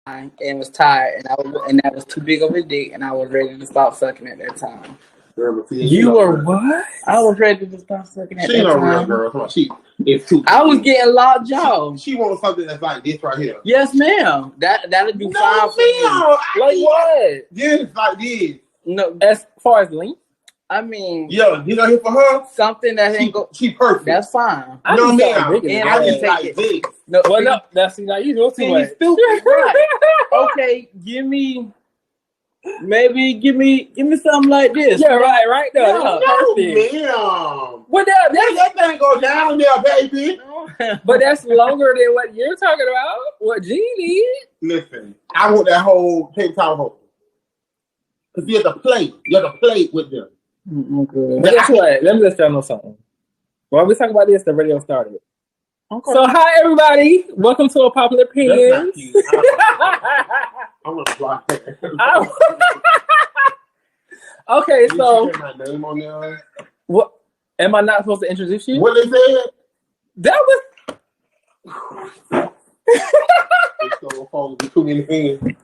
and was tired, and that was too big of a dick, and I was ready to stop sucking at that time. You were what? I was ready to stop sucking at that time. She no real girl. Come on, I was getting locked jaw. She wants something that's like this right here. Yes, ma'am. That'll be fine for me. Like what? Yes, like this. No, as far as length. I mean, yo, you know here for her something that ain't go. She perfect. That's fine. No, ma'am. I can take it. No, well, no, that's now you know too much. Stupid, right? Okay, give me something like this. Yeah, right there. No, ma'am. Well, that thing go down there, baby. But that's longer than what you're talking about. What Gene needs. Listen, I want that whole paper towel holder. Because you have to play with them. Okay. But guess what? Let me just tell you something. While we talk about this, the radio started. Okay. So, hi, everybody. Welcome to Unpopular Opinions. I'm going to block that. Okay, so. My name on there? What? Am I not supposed to introduce you? What they said? That was. Too many things.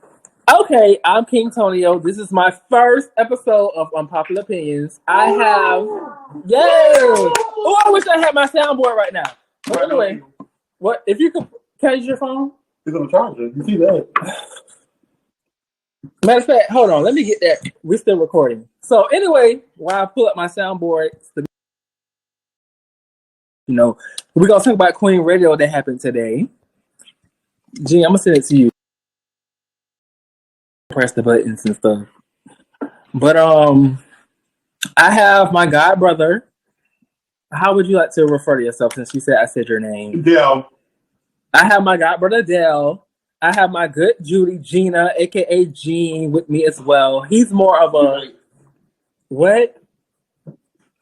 Okay, I'm King Tonio. This is my first episode of Unpopular Opinions. I have. Yay! Oh, I wish I had my soundboard right now. But anyway, what if you could use your phone? It's on the charger. You see that? Matter of fact, hold on. Let me get that. We're still recording. So anyway, while I pull up my soundboard, we're gonna talk about Queen Radio that happened today. Gee, I'm gonna send it to you. Press the buttons and stuff. But I have my god brother. How would you like to refer to yourself since you said I said your name? Dell. I have my god brother Dell. I have my good Judy, Gina, aka Gene, with me as well. He's more of a what?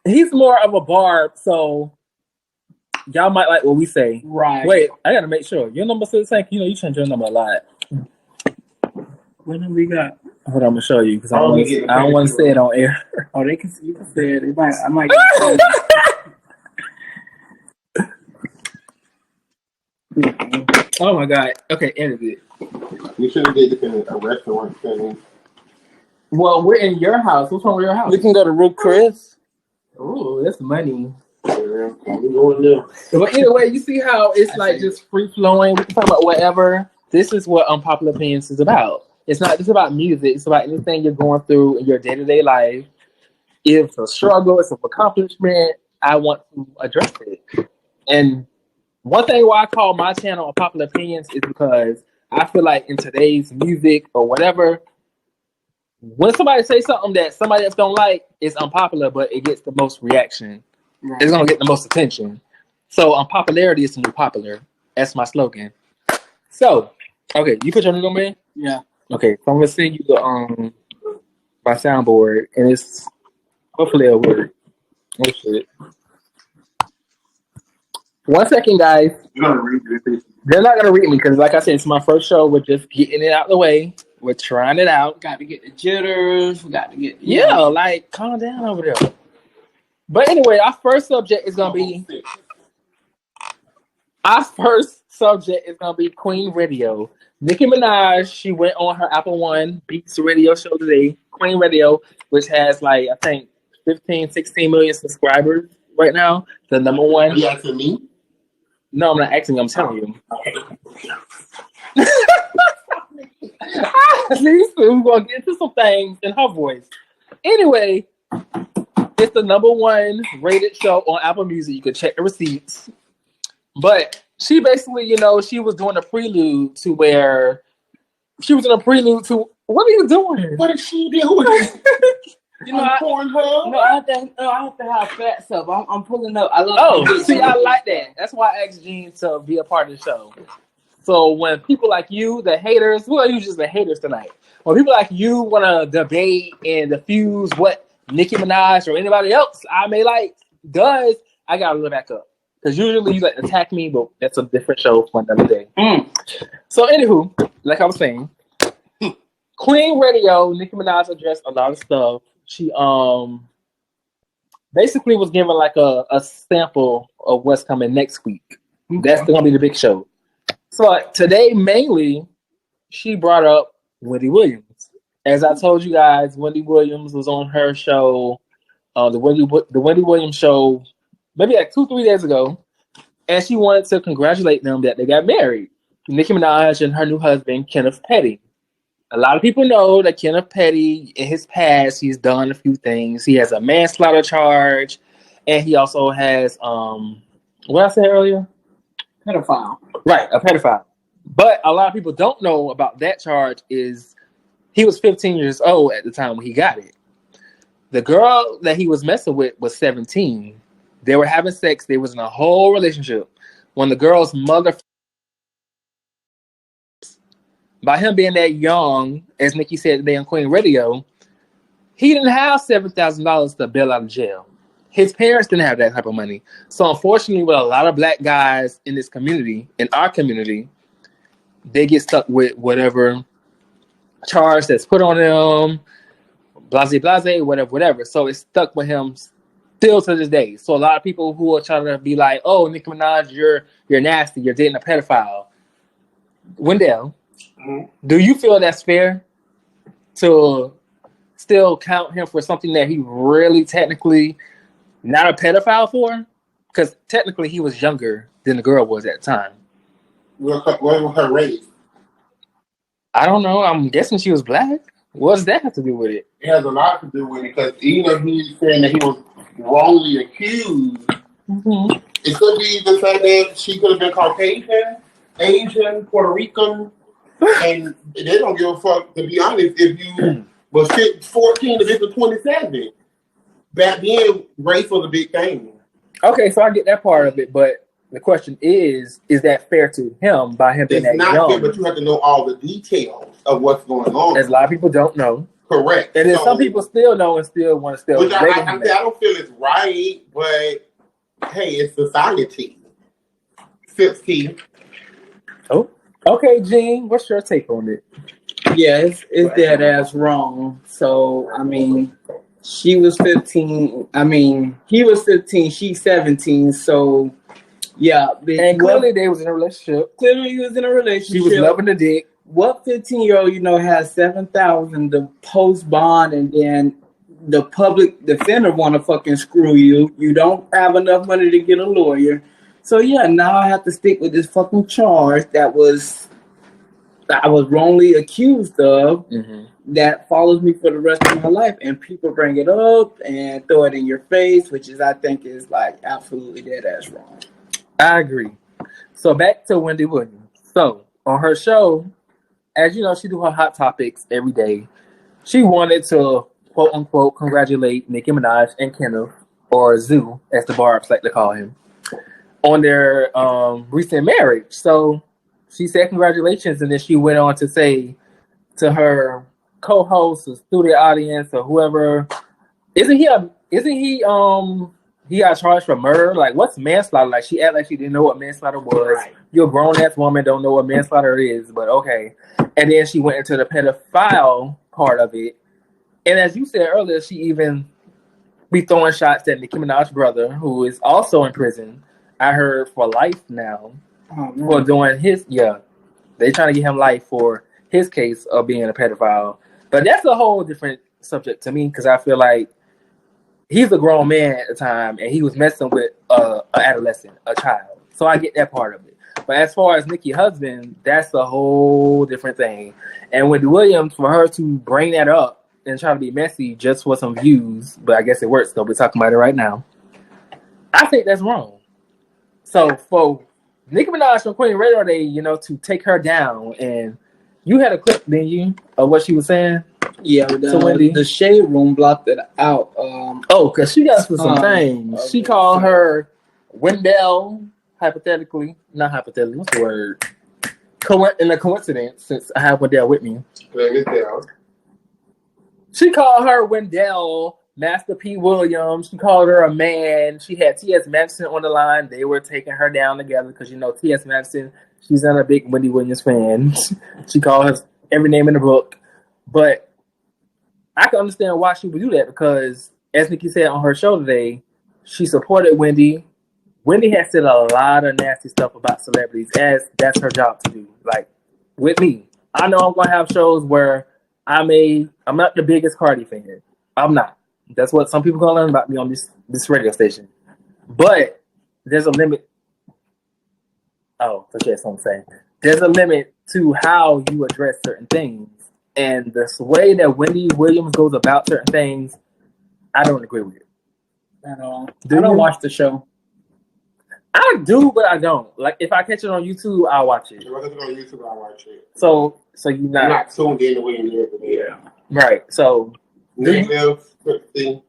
He's more of a barb, so y'all might like what we say. Right. Wait, I gotta make sure. Your number still the same. You change your number a lot. What number you got? Hold on, I'm gonna show you because I don't want to say it on air. Oh, they can see. You can say it. I might. Get Oh my god. Okay, edit it. We should have did a restaurant thing. Well, we're in your house. What's wrong with your house? We can go to Root Chris. Oh, that's money. Yeah, we going there. But either way, you see how it's like just free flowing. We can talk about whatever. This is what Unpopular Opinions is about. It's not just about music. It's about anything you're going through in your day-to-day life. If it's a struggle, it's an accomplishment, I want to address it. And one thing why I call my channel Unpopular Opinions is because I feel like in today's music or whatever, when somebody says something that somebody else don't like, it's unpopular, but it gets the most reaction. Right. It's going to get the most attention. So unpopularity is the new popular. That's my slogan. So, okay, you put your number in? Yeah. Okay, so I'm gonna send you the my soundboard, and it's hopefully it'll work. Oh shit! 1 second, guys. You're gonna read this. They're not gonna read me because, like I said, it's my first show. We're just getting it out of the way. We're trying it out. Got to get the jitters. We got to get like calm down over there. But anyway, our first subject is gonna be Queen Radio. Nicki Minaj, she went on her Apple One Beats radio show today, Queen Radio, which has like, I think, 15, 16 million subscribers right now. The number one. Are you asking me? No, I'm not asking you, I'm telling you. We're going to get into some things in her voice. Anyway, it's the number one rated show on Apple Music. You can check the receipts. But she basically, she was doing a prelude to what are you doing? What is she doing? I have to have fat stuff. I'm pulling up. I love. I like that. That's why I asked Gene to be a part of the show. So when people like you, the haters, who are you just the haters tonight? When people like you want to debate and diffuse what Nicki Minaj or anybody else I may like does, I gotta look back up. Because usually you like attack me, but that's a different show for another day. So anywho, like I was saying, Queen Radio, Nicki Minaj addressed a lot of stuff. She basically was given like a sample of what's coming next week. Okay. That's gonna be the big show. So today mainly, she brought up Wendy Williams. As I told you guys, Wendy Williams was on her show, the Wendy Williams show, maybe like 2-3 days ago, and she wanted to congratulate them that they got married. Nicki Minaj and her new husband, Kenneth Petty. A lot of people know that Kenneth Petty, in his past, he's done a few things. He has a manslaughter charge, and he also has, what I said earlier? Pedophile. Right, a pedophile. But a lot of people don't know about that charge is he was 15 years old at the time when he got it. The girl that he was messing with was 17. They were having sex. They was in a whole relationship. When the girl's mother, by him being that young, as Nicki said today on Queen Radio, he didn't have $7,000 to bail out of jail. His parents didn't have that type of money. So unfortunately, with a lot of black guys in this community, in our community, they get stuck with whatever charge that's put on them, blase, whatever. So it's stuck with him still to this day. So a lot of people who are trying to be like, oh, Nicki Minaj, you're nasty, you're dating a pedophile. Wendell, do you feel that's fair to still count him for something that he really technically not a pedophile for? Because technically he was younger than the girl was at the time. What was her race? I don't know. I'm guessing she was black. What does that have to do with it? It has a lot to do with it because even if he's saying that he was wrongly accused, it could be the fact that she could have been Caucasian, Asian, Puerto Rican, and they don't give a fuck, to be honest, if you was 14 to 27. Back then, race was a big thing. Okay, so I get that part of it, but the question is that fair to him by him being that young? It's not fair, but you have to know all the details of what's going on. As a lot of people don't know. Correct. And then some people still know and still want to still. Which I don't feel it's right, but hey, it's society. 15. Oh, okay, Gene. What's your take on it? Yeah, it's dead ass wrong. So I mean, she was 15. I mean, he was 15. She's 17. So yeah, and clearly they was in a relationship. Clearly he was in a relationship. She was loving the dick. What 15-year-old, has $7,000 to post bond, and then the public defender want to fucking screw you. You don't have enough money to get a lawyer. So yeah, now I have to stick with this fucking charge that I was wrongly accused of. That follows me for the rest of my life, and people bring it up and throw it in your face, which is I think is like absolutely dead ass wrong. I agree. So back to Wendy Williams. So on her show, as you know, she do her hot topics every day. She wanted to quote unquote congratulate Nicki Minaj and Kenneth, or Zoo, as the Barbs like to call him, on their recent marriage. So she said congratulations, and then she went on to say to her co-host or studio audience or whoever, he got charged for murder? Like, what's manslaughter? Like, she acted like she didn't know what manslaughter was. Right. You're a grown-ass woman, don't know what manslaughter is, but okay. And then she went into the pedophile part of it. And as you said earlier, she even be throwing shots at Nicki Minaj's brother, who is also in prison. I heard for life now for doing his, they trying to get him life for his case of being a pedophile. But that's a whole different subject to me, because I feel like he's a grown man at the time, and he was messing with an adolescent, a child. So I get that part of it. But as far as Nicki's husband, that's a whole different thing. And Wendy Williams, for her to bring that up and try to be messy just for some views, but I guess it works, so we're talking about it right now. I think that's wrong. So for Nicki Minaj from Queen Radio Day, to take her down, and you had a clip, didn't you, of what she was saying? Yeah, the Shade Room blocked it out. Because she got some things. She called her Wendell, not hypothetically, what's the word? In a coincidence, since I have Wendell with me. She called her Wendell, Master P. Williams. She called her a man. She had T.S. Madison on the line. They were taking her down together because, T.S. Madison, she's not a big Wendy Williams fan. She called her every name in the book. But I can understand why she would do that, because, as Nicki said on her show today, she supported Wendy. Wendy has said a lot of nasty stuff about celebrities, as that's her job to do. Like, with me, I know I'm gonna have shows where I'm not the biggest Cardi fan. I'm not. That's what some people gonna learn about me on this radio station. But there's a limit. Oh, okay, that's what I'm saying. There's a limit to how you address certain things, and the way that Wendy Williams goes about certain things, I don't agree with it at all. I don't watch the show. I do, but I don't. Like, if I catch it on YouTube, I'll watch it. If I catch it on YouTube, I'll watch it. So you're not... I'm not tuned in the way you live. Yeah. Right, so... Negative, thing.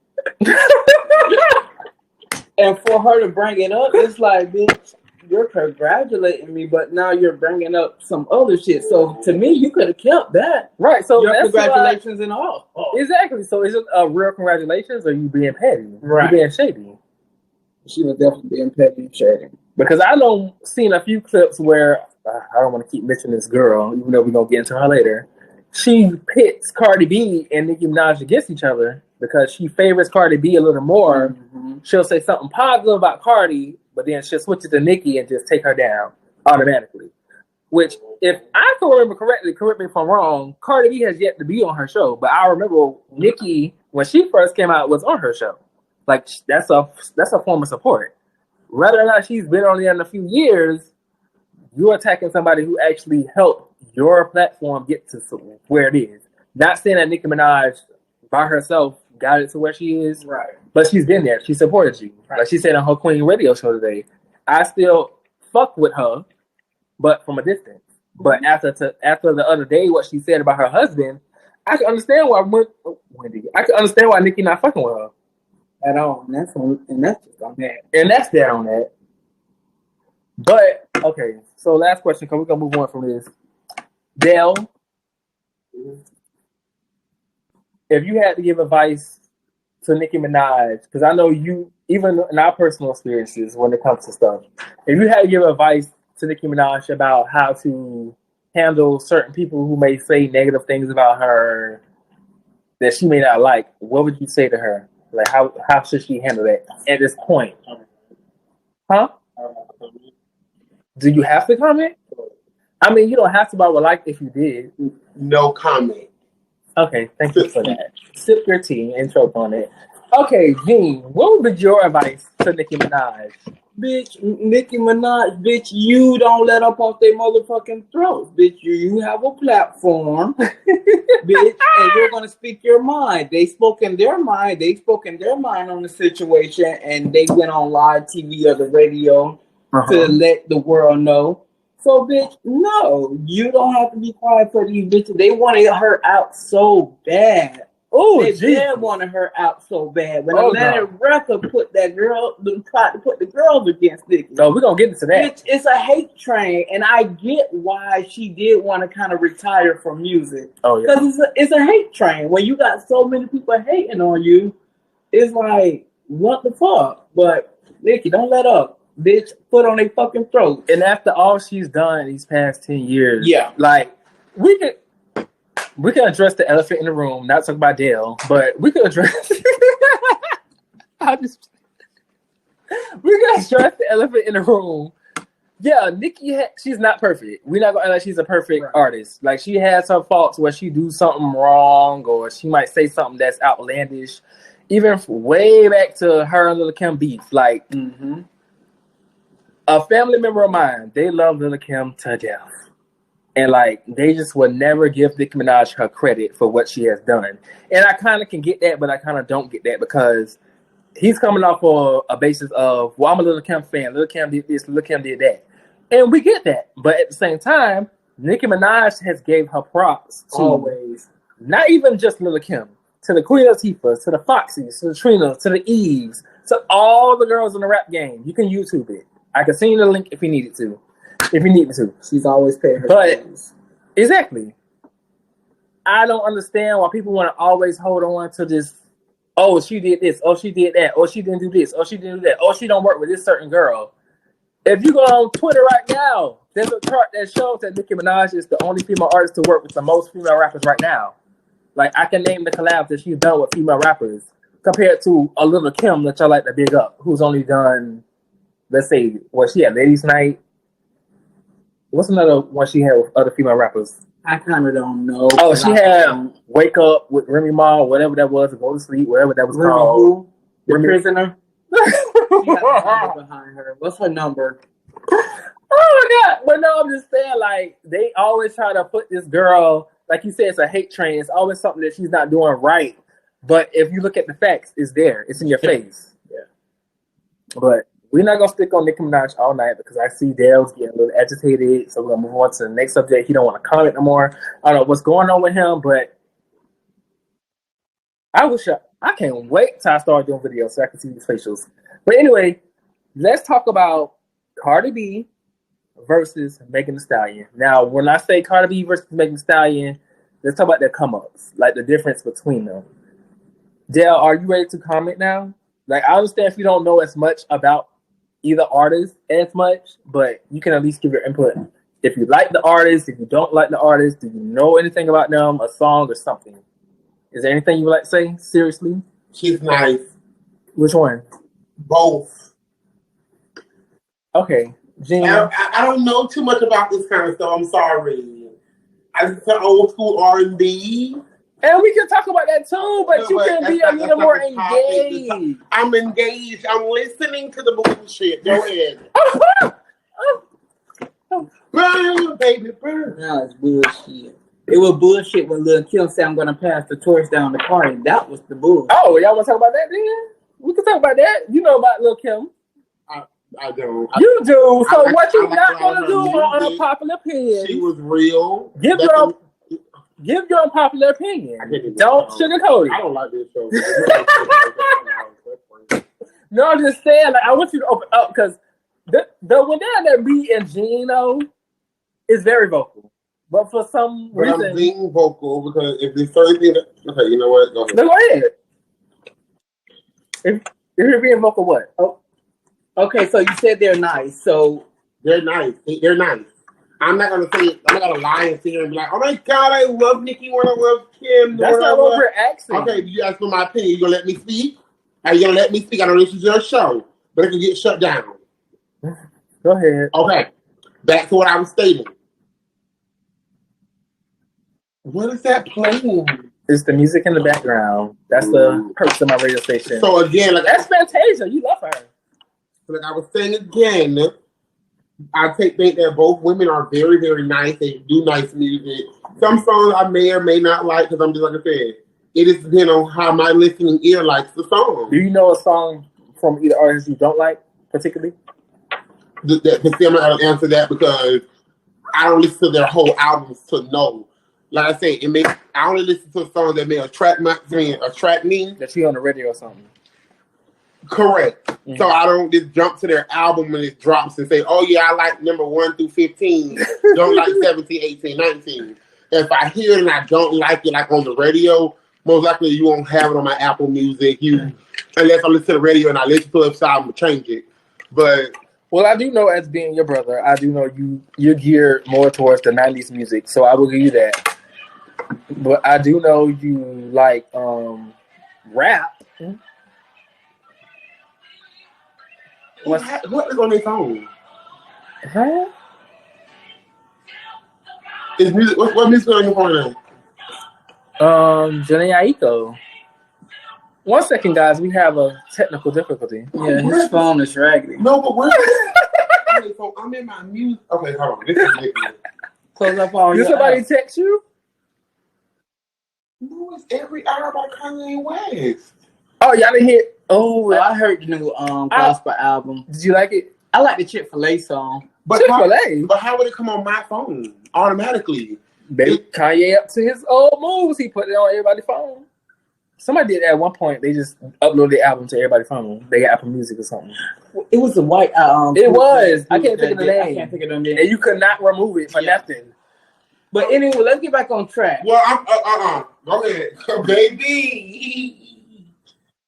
And for her to bring it up, it's like, bitch, you're congratulating me, but now you're bringing up some other shit. So to me, you could have kept that. Right, so your congratulations and all. Oh. Exactly. So is it a real congratulations or you being petty? Right. You being shady? She was definitely being petty and shady. Because I know seen a few clips where I don't want to keep mentioning this girl, even though we're gonna get into her later. She pits Cardi B and Nicki Minaj against each other because she favors Cardi B a little more. Mm-hmm. She'll say something positive about Cardi, but then she'll switch it to Nicki and just take her down automatically. Which, if I can remember correctly, correct me if I'm wrong, Cardi B has yet to be on her show. But I remember Nicki, when she first came out, was on her show. Like, that's a form of support. Whether or not she's been on there in a few years, you're attacking somebody who actually helped your platform get to where it is. Not saying that Nicki Minaj by herself got it to where she is, right? But she's been there. She supported you. Right. Like she said on her Queen radio show today, I still fuck with her, but from a distance. But after the other day, what she said about her husband, I can understand why Wendy. I can understand why Nicki not fucking with her at all. And that's just on that. And that's that on that. But okay, so last question, because we're gonna move on from this. Dale, if you had to give advice to Nicki Minaj, because I know you, even in our personal experiences when it comes to stuff, if you had to give advice to Nicki Minaj about how to handle certain people who may say negative things about her that she may not like, what would you say to her? Like, how should she handle that at this point? Huh? Do you have to comment? I mean, you don't have to, but I would like if you did. No comment. Okay, thank you for that. Sip your tea and choke on it. Okay, Gene, what would be your advice to Nicki Minaj? Bitch, Nicki Minaj, bitch, you don't let up off their motherfucking throats. Bitch, you have a platform, bitch, and you're going to speak your mind. They spoke in their mind on the situation, and they went on live TV or the radio to let the world know. So, bitch, no, you don't have to be quiet for these bitches. They wanted her out so bad. Oh, they did want her out so bad. When Atlanta record tried to put the girls against Nicki. No, we're going to get into that. Bitch, it's a hate train, and I get why she did want to kind of retire from music. Oh, yeah. Because it's a hate train. When you got so many people hating on you, it's like, what the fuck? But, Nicki, don't let up. Bitch, foot on their fucking throat. And after all she's done these past 10 years, yeah, like we can address the elephant in the room. Not talk about Dale, but we can address. We can address the elephant in the room. Yeah, Nicki, she's not perfect. We're not gonna act like she's a perfect artist. Like she has her faults where she do something wrong, or she might say something that's outlandish. Even way back to her and Lil' Kim beef, like. Mm-hmm. A family member of mine, they love Lil' Kim to death. And, like, they just would never give Nicki Minaj her credit for what she has done. And I kind of can get that, but I kind of don't get that because he's coming off of a basis of, well, I'm a Lil' Kim fan. Lil' Kim did this, Lil' Kim did that. And we get that. But at the same time, Nicki Minaj has gave her props to always, not even just Lil' Kim, to the Queen Latifahs, to the Foxies, to the Trinas, to the Eves, to all the girls in the rap game. You can YouTube it. I can send you the link if you needed to. If you need me to. She's always paid her things. Exactly. I don't understand why people want to always hold on to this, oh, she did this, oh, she did that, oh, she didn't do this, oh, she didn't do that, oh, she don't work with this certain girl. If you go on Twitter right now, there's a chart that shows that Nicki Minaj is the only female artist to work with the most female rappers right now. Like, I can name the collabs that she's done with female rappers compared to a Lil' Kim that y'all like to big up, who's only done... Let's say, she had Ladies Night. What's another one she had with other female rappers? I kind of don't know. Oh, she had Wake Up with Remy Ma, whatever that was, or Go to Sleep, whatever that was called. Who? The prisoner? She has a number behind her. What's her number? Oh my God. But no, I'm just saying, like, they always try to put this girl, like you said, it's a hate train. It's always something that she's not doing right. But if you look at the facts, it's there. It's in your face. Yeah. But we're not going to stick on Nicki Minaj all night because I see Dale's getting a little agitated. So we're going to move on to the next subject. He don't want to comment no more. I don't know what's going on with him, but I can't wait till I start doing videos so I can see these facials. But anyway, let's talk about Cardi B versus Megan Thee Stallion. Now, when I say Cardi B versus Megan Thee Stallion, let's talk about their come-ups, like the difference between them. Dale, are you ready to comment now? Like, I understand if you don't know as much about either artist as much, but you can at least give your input. If you like the artist, if you don't like the artist, do you know anything about them, a song or something? Is there anything you would like to say? Seriously? She's nice. Which one? Both. Okay. Gene. I don't know too much about this kind of stuff. I'm sorry. I just old school R&B. And we can talk about that too, but you can be a little more engaged. I'm engaged. I'm listening to the bullshit. Go ahead. Burn, baby, burn. No, it's bullshit. It was bullshit when Lil Kim said, I'm going to pass the torch down the party. That was the bullshit. Oh, y'all want to talk about that then? We can talk about that. You know about Lil Kim. I don't. You do. So what you not going to do on Unpopular Opinion? She was real. Give your unpopular opinion. Don't sugarcoat it. I don't like this show. No, I'm just saying, like, I want you to open up because the one down that B and Gino is very vocal. But for some reason... I'm being vocal because if there's certain thing that... Okay, you know what? Go ahead. No, go ahead. If you're being vocal, what? Oh, okay, so you said they're nice. So they're nice. They're nice. I'm not gonna say. I'm not gonna lie and sit here and be like, "Oh my God, I love Nicki more than I love Kim." That's not what we're asking. Okay, you ask for my opinion. You gonna let me speak? Are you gonna let me speak? I know this is your show, but it can get shut down. Go ahead. Okay, back to what I was stating. What is that playing? It's the music in the background. That's the perks of my radio station. So again, like that's Fantasia. You love her. Like I was saying again, I think that both women are very, very nice. They do nice music. Some songs I may or may not like because I'm just like I said. It is depending on how my listening ear likes the song. Do you know a song from either artist you don't like particularly? I'm not going to answer that because I don't listen to their whole albums to know. Like I say, I only listen to a song that may attract me. That you on the radio or something. Correct. Mm-hmm. So I don't just jump to their album when it drops and say, oh yeah, I like number 1 through 15. Don't like 17, 18, 19. If I hear it and I don't like it, like on the radio, most likely you won't have it on my Apple Music. Unless I listen to the radio and I listen to it, so I'm gonna change it. But well, I do know, as being your brother, I do know you're geared more towards the 90s music, so I will give you that. But I do know you like rap. What is on their phone? Huh? Is music? What music on your phone now? Janae Aiko. 1 second, guys. We have a technical difficulty. Yeah, his phone is raggedy. No, but where? Okay, so I'm in my music. Okay, hold on. This is ridiculous. Close up all. Did somebody text you? No, it's Every Hour by Kanye West. Oh, y'all didn't hear? Oh, so I heard the new gospel album. Did you like it? I like the Chick-fil-A song. But Chick-fil-A? But how would it come on my phone automatically? Baby, Kanye up to his old moves. He put it on everybody's phone. Somebody did at one point. They just uploaded the album to everybody's phone. They got Apple Music or something. It was a white it was. I can't think of the name. I can't think of the name. And you could not remove it for nothing. But anyway, let's get back on track. Well, I'm go ahead, baby.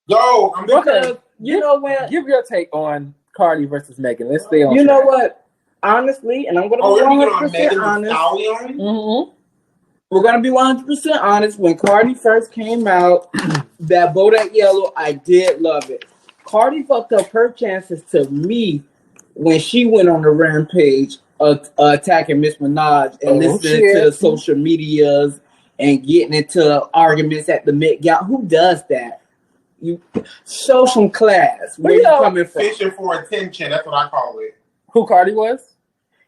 Go. I'm because you know what? Give your take on Cardi versus Megan. Let's stay on. You know what? Honestly, and I'm going to be 100% honest. Mm-hmm. We're going to be 100% honest. When Cardi first came out, that Bodak Yellow, I did love it. Cardi fucked up her chances to me when she went on the rampage. attacking Miss Minaj and listening to social medias and getting into arguments at the Met Gala. Who does that? You show some class. Where you coming from? Fishing for attention. That's what I call it. Who Cardi was?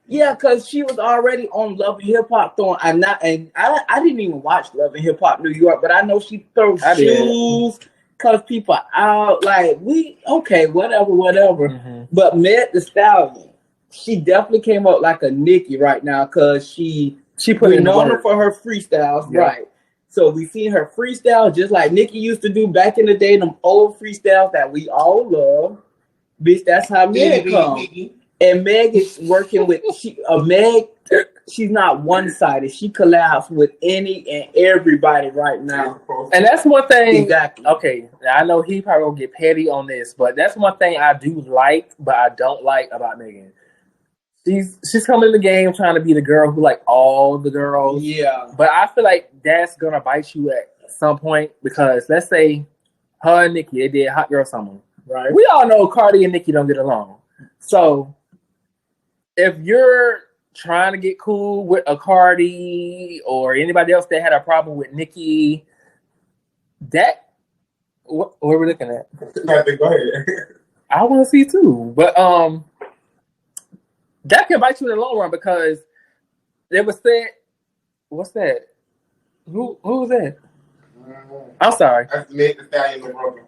Yeah, because she was already on Love and Hip Hop throwing. I didn't even watch Love and Hip Hop New York, but I know she throws shoes, cuss people out. Like whatever. Mm-hmm. But Meg Thee Stallion, she definitely came up like a Nicki right now because she put in known her for her freestyles, right? So we seen her freestyle just like Nicki used to do back in the day, them old freestyles that we all love. Bitch, that's how Meg comes. And Meg is working with Meg. She's not one-sided. She collabs with any and everybody right now. And that's one thing. Exactly. Okay, I know he probably will get petty on this, but that's one thing I do like, but I don't like about Megan. She's coming in the game trying to be the girl who like all the girls. Yeah. But I feel like that's gonna bite you at some point because let's say her and Nicki, they did Hot Girl Summer. Right. We all know Cardi and Nicki don't get along. So if you're trying to get cool with a Cardi or anybody else that had a problem with Nicki, what are we looking at? Go ahead. I want to see too, but that can bite you in the long run because it was said. What's that? Who was that? I'm sorry. That's Meg Thee Stallion, brother.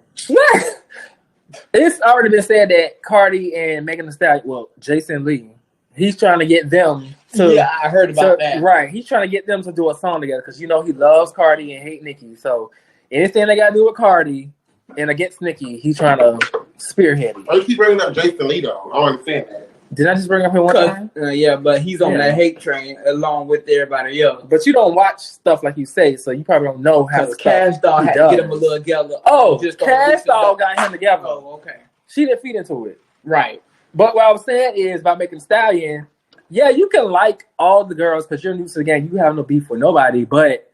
It's already been said that Cardi and Megan Thee Stallion, well, Jason Lee, he's trying to get them to. Yeah, I heard about that. Right, he's trying to get them to do a song together because he loves Cardi and hate Nicki. So anything they got to do with Cardi and against Nicki, he's trying to spearhead it. Why you keep bringing up Jason Lee though? I don't understand that. Did I just bring up him one time? Yeah, but he's on that hate train along with everybody else. But you don't watch stuff like you say, so you probably don't know how. Cash Doll had to get him a little together. Oh, Cash Doll got him together. Oh, okay. She didn't feed into it. Right. But what I was saying is about Megan Thee Stallion, yeah, you can like all the girls because you're new to the game. You have no beef with nobody. But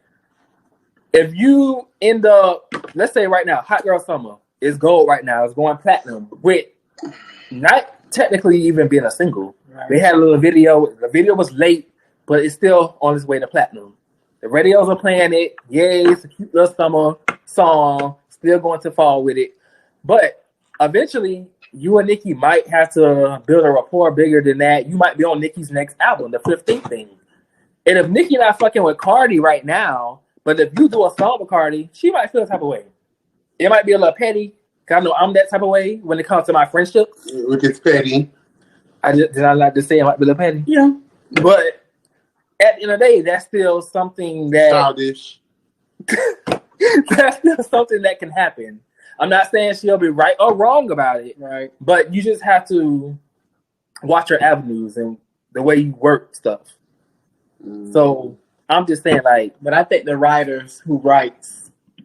if you end up, let's say right now, Hot Girl Summer is gold right now. It's going platinum with not technically even being a single. Right. They had a little video. The video was late, but it's still on its way to platinum. The radios are playing it. Yay, it's a cute little summer song. Still going to fall with it. But eventually, you and Nicki might have to build a rapport bigger than that. You might be on Nicki's next album, the 15th thing. And if Nicki not fucking with Cardi right now, but if you do a song with Cardi, she might feel the type of way. It might be a little petty. Cause I know I'm that type of way when it comes to my friendship. Which is petty. Did I like to say it might be a little petty? Yeah. But at the end of the day, that's still something that childish. That's still something that can happen. I'm not saying she'll be right or wrong about it. Right. But you just have to watch your avenues and the way you work stuff. So I'm just saying, like, but I think the writers who writes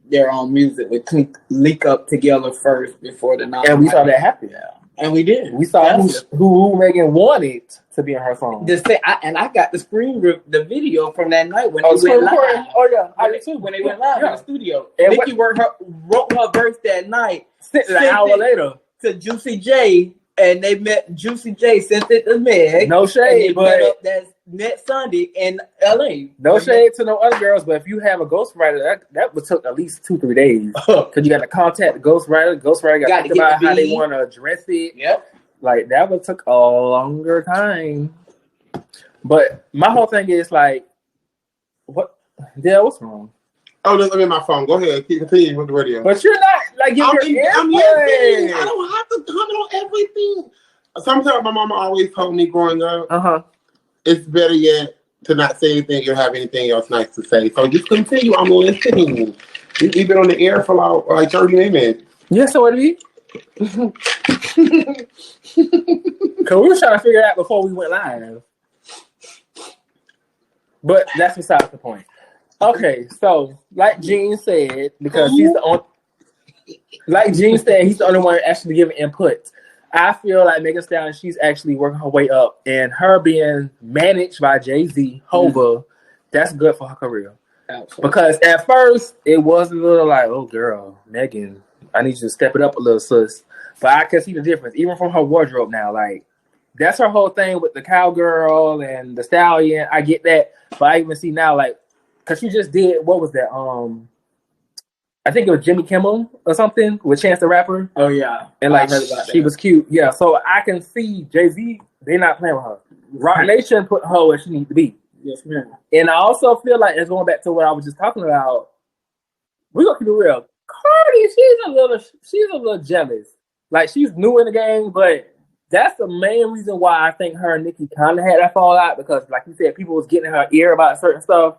their own music would link up together first before the night. And we saw that happen. Yeah. And we did. We saw who Megan wanted to be on her song. I got the video from that night when they went live. Oh yeah, I did too. When they went live in the studio, and Nicki wrote her verse that night. An hour later to Juicy J, and they met. Juicy J sent it to Meg. No shade, but that's next Sunday in LA. No shade to no other girls, but if you have a ghostwriter, that would take at least 2-3 days. Because you got to contact the ghostwriter. The ghostwriter got to think about how they want to address it. Yep. Like, that would take a longer time. But my whole thing is, like, what's wrong? Oh, look at my phone. Go ahead. Keep continuing with the radio. But you're not, like, I'm listening. I don't have to comment on everything. Sometimes my mama always told me growing up, it's better yet to not say anything or have anything else nice to say. So just continue. I'm listening. You've been on the air for like 30 minutes. Yeah, so what do you? Because we were trying to figure it out before we went live. But that's besides the point. Okay, so like Gene said, because he's the only, like Gene said, he's the only one actually giving input. I feel like Megan Thee Stallion, she's actually working her way up, and her being managed by Jay-Z, Hova, that's good for her career. Absolutely. Because at first it was a little like, oh girl, Megan, I need you to step it up a little, sis. But I can see the difference, even from her wardrobe now. Like, that's her whole thing with the cowgirl and the stallion. I get that, but I even see now, like, because she just did, what was that? I think it was Jimmy Kimmel or something with Chance the Rapper. Oh yeah, and like she was cute. Yeah, so I can see Jay-Z. They're not playing with her. Rock Nation put her where she needs to be. Yes, ma'am. And I also feel like it's going back to what I was just talking about. We're gonna keep it real. Cardi, she's a little jealous. Like, she's new in the game, but that's the main reason why I think her and Nicki kind of had that fallout, because, like you said, people was getting in her ear about certain stuff,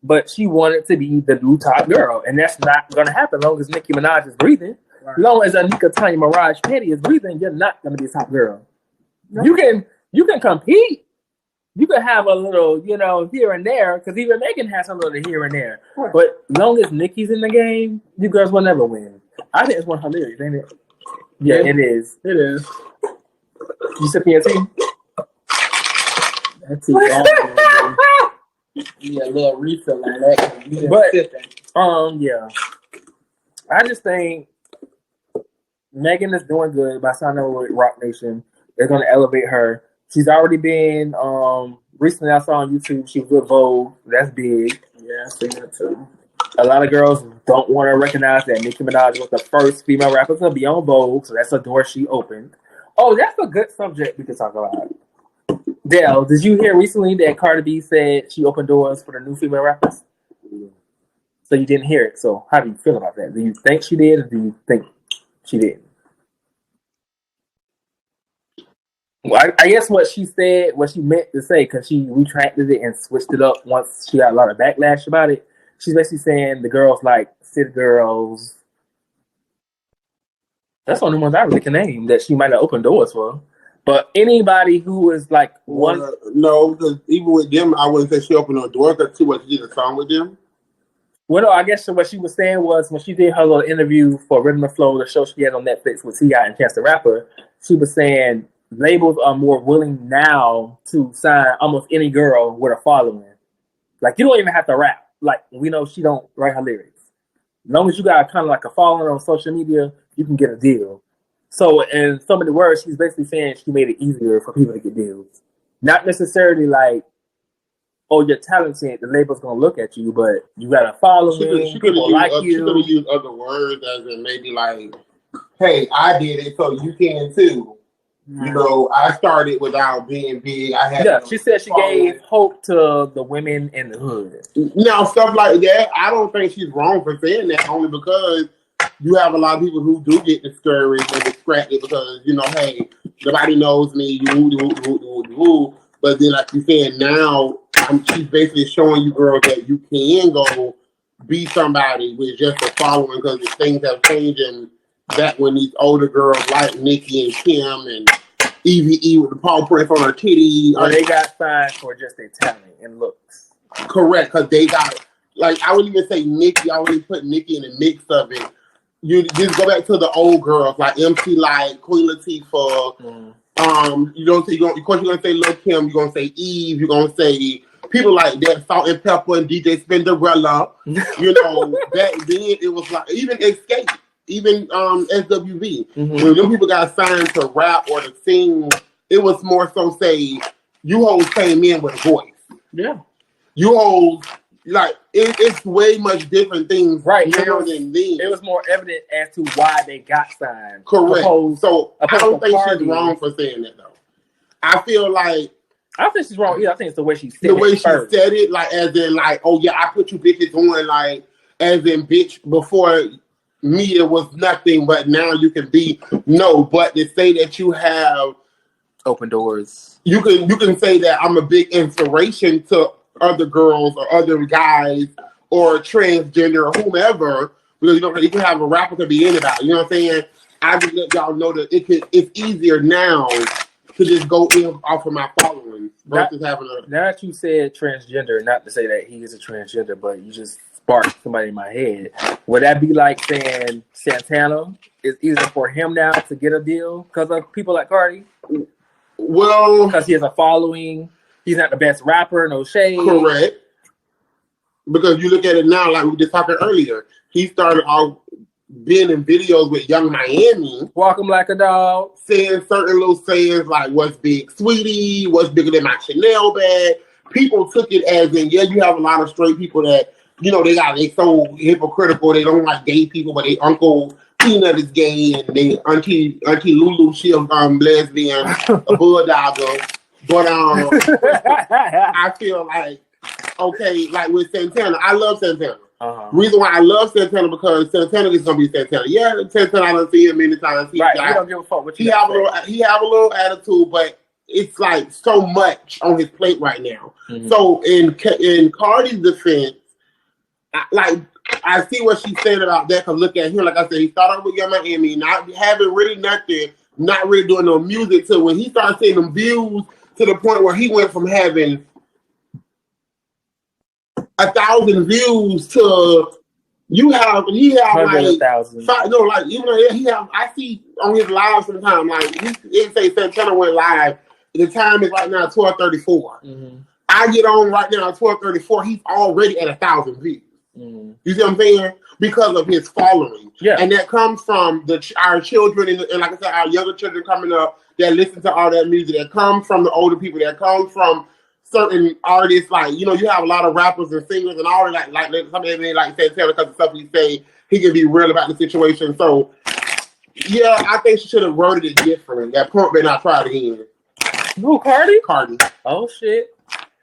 but she wanted to be the new top girl, and that's not going to happen as long as Nicki Minaj is breathing. Right. As long as Anika Tanya Mirage Petty is breathing, you're not going to be a top girl. No. You can compete. You can have a little, here and there, because even Megan has a little here and there. Right. But as long as Nicki's in the game, you girls will never win. I think it's one hilarious, ain't it? Yeah, it is. It is. You sipping your tea? That's too long. Yeah, a little refill like that. But yeah, I just think Megan is doing good by signing with Rock Nation. They're going to elevate her. She's already been recently. I saw on YouTube she was with Vogue. That's big. Yeah, I see that too. A lot of girls don't want to recognize that Nicki Minaj was the first female rapper to be on Vogue, so that's a door she opened. Oh, that's a good subject we could talk about. Dale, did you hear recently that Cardi B said she opened doors for the new female rappers? Yeah. So you didn't hear it. So how do you feel about that? Do you think she did, or do you think she didn't? Well, I guess what she said, what she meant to say, because she retracted it and switched it up once she got a lot of backlash about it. She's basically saying the girls like city girls. That's the only ones I really can name that she might have opened doors for. But anybody who is like one... No, because even with them, I wouldn't say she opened her door because she did a song with them. Well, no, I guess what she was saying was when she did her little interview for Rhythm and Flow, the show she had on Netflix with T.I. and Chance the Rapper, she was saying labels are more willing now to sign almost any girl with a following. Like, you don't even have to rap. Like, we know she don't write her lyrics. As long as you got kind of like a following on social media, you can get a deal. So, in so many words, she's basically saying she made it easier for people to get deals. Not necessarily like, oh, you're talented, the label's going to look at you, but you got to follow me, people like you. She could have used other words as in maybe like, hey, I did it, so you can too. I started without being big. She said she gave hope to the women in the hood. Now, stuff like that, I don't think she's wrong for saying that, only because you have a lot of people who do get discouraged and distracted because, hey, nobody knows me, but then, like you said, now she's basically showing you, girls, that you can go be somebody with just a following because things have changed. And back when these older girls like Nicki and Kim and EVE with the paw prints on her titty. Or they got signed for just their talent and looks. Correct, because they got, like, I wouldn't even say Nicki, I wouldn't put Nicki in the mix of it. You just go back to the old girls, like MC Light, Queen Latifah. Of course, you're going to say Lil' Kim, you're going to say Eve, you're going to say people like that, Salt and Pepper and DJ Spinderella. Back then it was like, even Escape. Even SWV, when them people got signed to rap or to sing, it was more so say, you hoes came in with a voice. Yeah. You hoes, like, it's way much different things right now than then. It was more evident as to why they got signed. Correct. So I don't think she's wrong for saying that, though. I feel like... I don't think she's wrong either. I think it's the way she said it. The way she said it, like, as in, like, oh, yeah, I put you bitches on, like, as in, bitch, before... me, it was nothing, but now you can be but to say that you have open doors, you can say that I'm a big inspiration to other girls or other guys or transgender or whomever, because you can have a rapper could be anybody, you know what I'm saying? I just let y'all know that it's easier now to just go in off of my following versus having a... Now that you said transgender, not to say that he is a transgender, but you just sparked somebody in my head. Would that be like saying Santana is easier for him now to get a deal because of people like Cardi? Well, because he has a following. He's not the best rapper, no shade. Correct. Because you look at it now, like we were just talking earlier, he started off been in videos with Young Miami. Walking like a dog. Saying certain little sayings like, what's big, sweetie? What's bigger than my Chanel bag? People took it as in, yeah, you have a lot of straight people that, you know, they so hypocritical. They don't like gay people, but they Uncle Peanut is gay and they Auntie Lulu, she lesbian, a bulldogger. But I feel like, okay, like with Santana, I love Santana. Reason why I love Santana because Santana is gonna be Santana. Yeah, Santana, I don't see him many times. You don't give a fuck what you have a little attitude, but it's like so much on his plate right now. Mm-hmm. So in Cardi's defense, I see what she's saying about that. Cause look at him, like I said, he started off with Young Miami, not having really nothing, not really doing no music. So when he started seeing them views to the point where he went from having 1,000 views to he have like 1,000. I see on his live sometimes like he say Santana went live. The time is right now 12:34. Mm-hmm. I get on right now at 12:34. He's already at 1,000 views. Mm-hmm. You see what I'm saying? Because of his following, and that comes from our children and like I said, our younger children coming up that listen to all that music. That comes from the older people. That comes from certain artists, like, you know, you have a lot of rappers and singers and all that, like somebody like Santana because of stuff he say, he can be real about the situation. So, yeah, I think she should have worded it differently. That point better not try it again. Who, Cardi? Cardi. Oh, shit.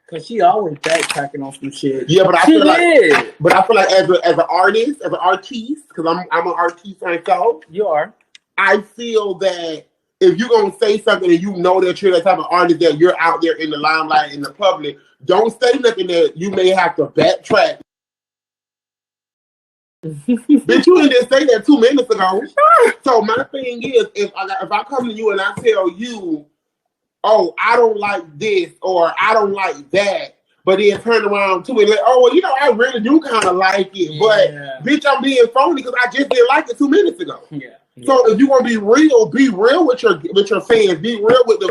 Because she always backtracking on some shit. Yeah, but I feel like as an artist, as an artiste, because I'm an artiste myself. You are. I feel that if you're going to say something and you know that you're that type of artist that you're out there in the limelight, in the public, don't say nothing that you may have to backtrack. Bitch, you didn't just say that 2 minutes ago. So my thing is, if I come to you and I tell you, oh, I don't like this or I don't like that, but then turn around to me like, oh, well, you know, I really do kind of like it, but bitch, I'm being phony because I just didn't like it 2 minutes ago. Yeah. So if you want to be real with your fans, be real with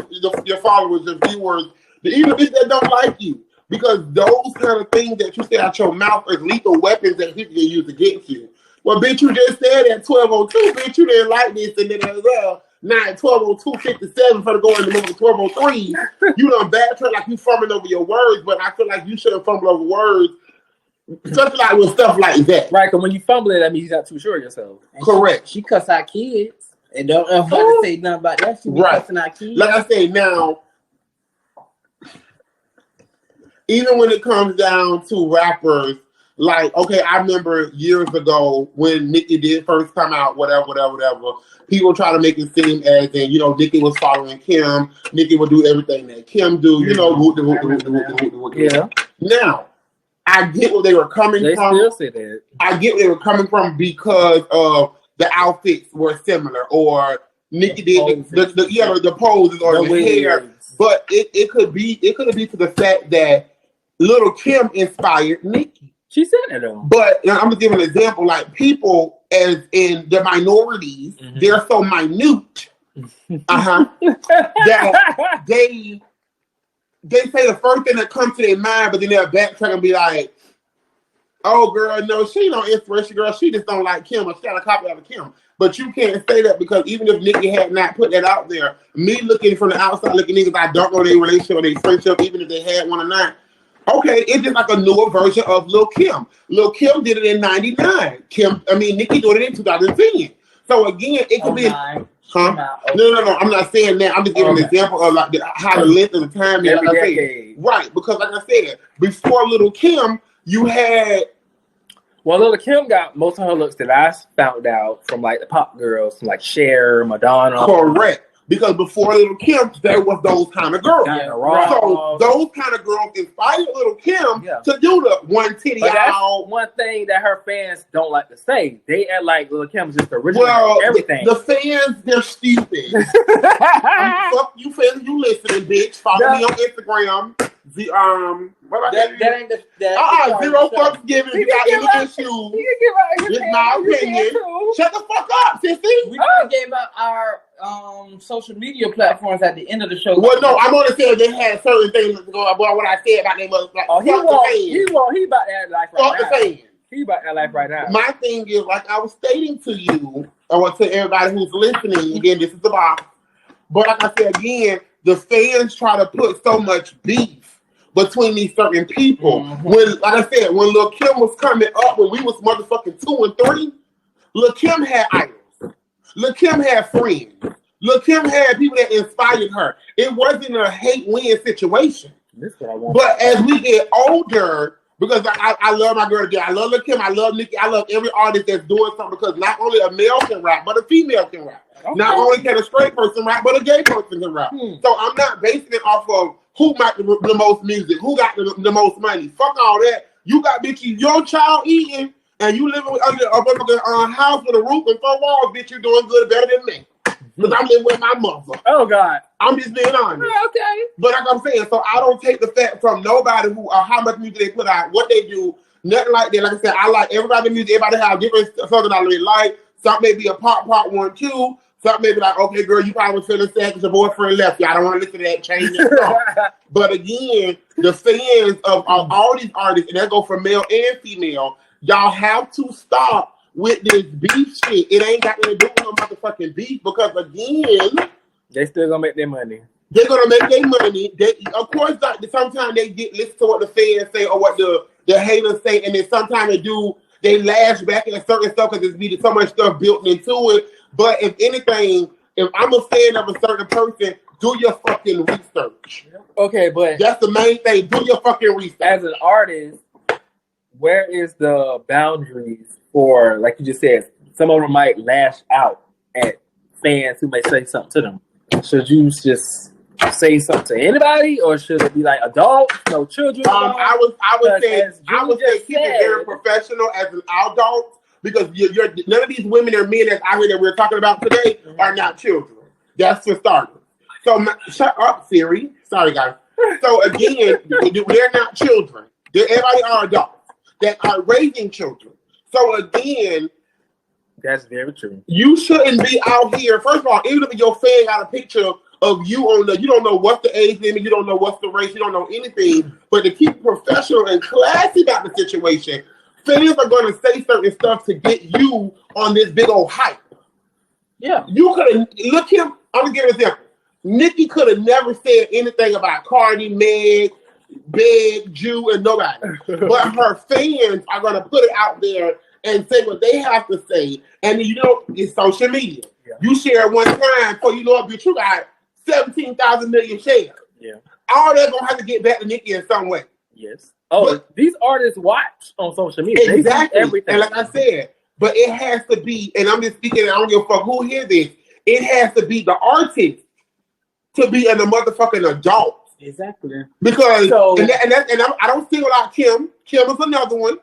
your followers, your viewers, even if they don't like you, because those kind of things that you say out your mouth are lethal weapons that people can use against you. Well, bitch, you just said at 12:02, bitch, you didn't like this, and then as well. Now at 12:02:57 for to go in the middle of 12:03, you done backtrack like you fumbling over your words, but I feel like you shouldn't fumble over words. Just like with stuff like that. Right, because when you fumble it, that means you're not too sure of yourself. And correct. She cuss out kids and don't ever to say nothing about that. She be cussing out kids. Like I say now, even when it comes down to rappers, like, okay, I remember years ago when Nicki did first come out, whatever. People try to make it seem as in, you know, Nicki was following Kim. Nicki would do everything that Kim do. You know, yeah. Now, I get where they were coming from. They still say that. I get where they were coming from because of the outfits were similar, or Nicki did the poses or the hair. But it could be to the fact that Little Kim inspired Nicki. She said it though. But I'm gonna give an example. Like people, as in the minorities, they're so minute, that they say the first thing that comes to their mind, but then they'll backtrack and be like, "Oh, girl, no, she don't inspiration, girl. She just don't like Kim, or she got a copy of Kim." But you can't say that because even if Nicki had not put that out there, me looking from the outside, looking niggas, I don't know their relationship or their friendship, even if they had one or not. Okay, it's just like a newer version of Lil Kim. Lil Kim did it in '99. Nicki did it in 2010. So again, it could be. No. I'm not saying that. I'm just giving an example of like how the length of the time is. Like right, because like I said, before Little Kim, you had. Well, Little Kim got most of her looks that I found out from like the pop girls, from like Cher, Madonna. Correct. Because before Little Kim, there was those kind of girls. Yeah, right. So those kind of girls inspired Little Kim to do the one titty out. One thing that her fans don't like to say. They act like Little Kim's just the original everything. The fans, they're stupid. Fuck you fans, you listening, bitch. Follow me on Instagram. That ain't the zero fucks given. You got any issues? It's my opinion. Shut the fuck up, sissy. We gave out our social media platforms at the end of the show. Well, no, I'm gonna say they had certain things to go about what I said about them. Like, he about that like fuck the fans. He about that life right now. My thing is, like I was stating to you, I want to everybody who's listening, again, this is the box. But like I said again, the fans try to put so much beef between these certain people. When, like I said, when Lil' Kim was coming up, when we was motherfucking 2 and 3, Lil' Kim had idols. Lil' Kim had friends. Lil' Kim had people that inspired her. It wasn't a hate-win situation. But as we get older, because I love my girl again, I love Lil' Kim, I love Nicki, I love every artist that's doing something, because not only a male can rap, but a female can rap. Okay. Not only can a straight person rap, but a gay person can rap. So I'm not basing it off of who got the most music, who got the most money. Fuck all that. You got bitches, your child eating, and you living under a house with a roof and 4 walls, bitch, you doing good, better than me. Because I'm living with my mother. Oh, God. I'm just being honest. Okay. But like I'm saying, so I don't take the fact from nobody who or how much music they put out, what they do, nothing like that. Like I said, I like everybody's music. Everybody have different something I really like. Something may be a pop part 1, 2. Something may be like, okay, girl, you probably feeling sad because your boyfriend left you. I don't want to listen to that. Change that song. But again, the fans of all these artists, and that go for male and female, y'all have to stop with this beef shit. It ain't got nothing to do with no motherfucking beef, because again, they still gonna make their money. They're gonna make their money. They, of course, sometimes they listen to what the fans say or what the haters say, and then sometimes they lash back at certain stuff because there's been so much stuff built into it. But if anything, if I'm a fan of a certain person, do your fucking research. Okay, but that's the main thing. Do your fucking research. As an artist, where is the boundaries for, like you just said, some of them might lash out at fans who may say something to them? Should you just say something to anybody, or should it be like adults, no children? I would say keep it very professional as an adult, because you're none of these women or men that's out here that we're talking about today are not children. That's for starters. So shut up, Siri. Sorry, guys. So again, they're not children. Everybody are adults that are raising children. So again, that's very true. You shouldn't be out here. First of all, even if your fan got a picture of you on you don't know what's the age limit, you don't know what's the race, you don't know anything. But to keep professional and classy about the situation, fans are going to say certain stuff to get you on this big old hype. Yeah, you could have look him. I'm gonna give an example. Nicki could have never said anything about Cardi, Meg, Big, Jew, and nobody. But her fans are gonna put it out there and say what they have to say. And you know, it's social media. Yeah. You share it one time, before you know it, bitch, you got 17,000 million shares. Yeah. All that's gonna have to get back to Nicki in some way. Yes. Oh, but these artists watch on social media. Exactly. They see everything. And like I said, but it has to be, and I'm just speaking, and I don't give a fuck who hears this, it has to be the artist to be a motherfucking adult. Exactly. Because I don't single out Kim. Kim is another one.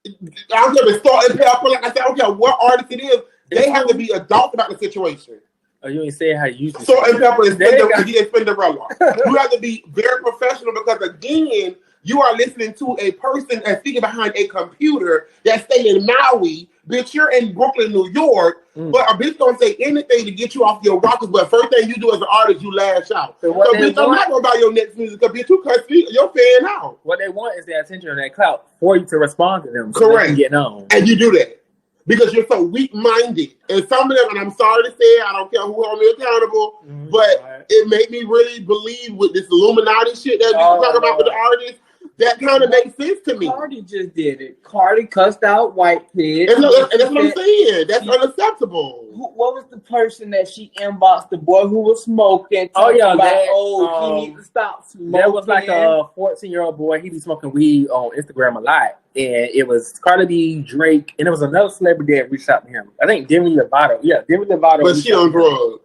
I don't give a Salt and Pepper. Like I said, I don't care what artist it is. They have to be adult about the situation. Oh, you ain't saying how you used to. Salt and Pepper is Cinderella. You have to be very professional, because again, you are listening to a person that's speaking behind a computer that's staying in Maui. Bitch, you're in Brooklyn, New York, but a bitch don't say anything to get you off your rockers. But first thing you do as an artist, you lash out. So bitch, I'm not gonna buy your next music, because bitch, you cuss me, your fan out. What they want is their attention and that clout for you to respond to them. Correct. So get on. And you do that because you're so weak-minded. And some of them, and I'm sorry to say, I don't care who hold me accountable, but it made me really believe with this Illuminati shit that we talk about with the artists. That kind of makes sense to me. Cardi just did it. Cardi cussed out white kids. And that's what I'm saying. That's unacceptable. What was the person that she inboxed? The boy who was smoking. Oh, yeah. He needs to stop smoking. There was like a 14-year-old boy. He be smoking weed on Instagram a lot. And it was Cardi B, Drake, and there was another celebrity that reached out to him. I think Demi Lovato. Yeah, Demi Lovato. But she on drugs.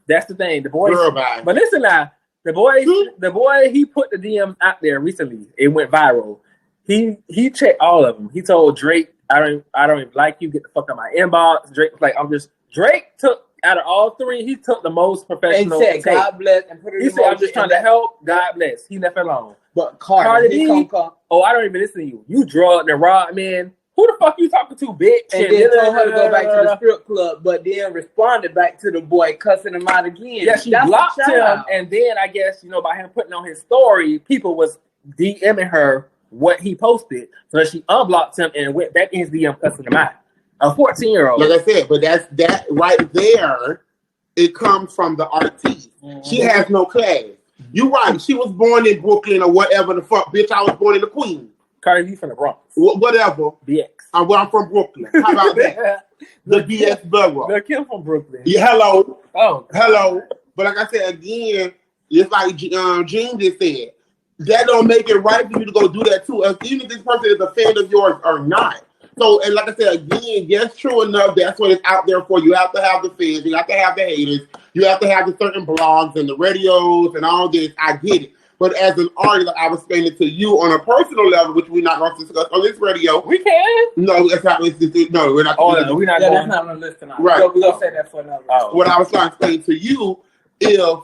That's the thing. The boy. Girl, bye. But listen now. The boy, he put the DMs out there recently. It went viral. He checked all of them. He told Drake, I don't even like you. Get the fuck out of my inbox. Drake was like, Drake took, out of all three, he took the most professional. And said, God bless. And put it he said, I'm just trying to help. God bless. He left it alone. But Cardi B, I don't even listen to you. You drugged and robbed, man. Who the fuck you talking to, bitch? And then told her to go back to the strip club, but then responded back to the boy, cussing him out again. Yeah, she blocked him, and then I guess, by him putting on his story, people was DMing her what he posted, so she unblocked him and went back in his DM cussing him out. A 14-year-old. Like I said, but that right there. It comes from the artiste. She has no class. You right. She was born in Brooklyn or whatever the fuck, bitch. I was born in the Queens. Cardi, you from the Bronx. Whatever. BX. I'm from Brooklyn. How about that? The BX borough. The kid from Brooklyn. Yeah, hello. Oh. Hello. But like I said, again, it's like Jean just said. That don't make it right for you to go do that too. Even if this person is a fan of yours or not. So, and like I said, again, yes, true enough, that's what it's out there for. You have to have the fans, you have to have the haters, you have to have the certain blogs and the radios and all this. I get it. But as an artist, like I was explaining to you on a personal level, which we're not going to discuss on this radio. We can. No, that's not. No, we're not. Oh, no, we're not. That's not on the list tonight. Right. We're going to say that for another. What I was trying to explain to you, if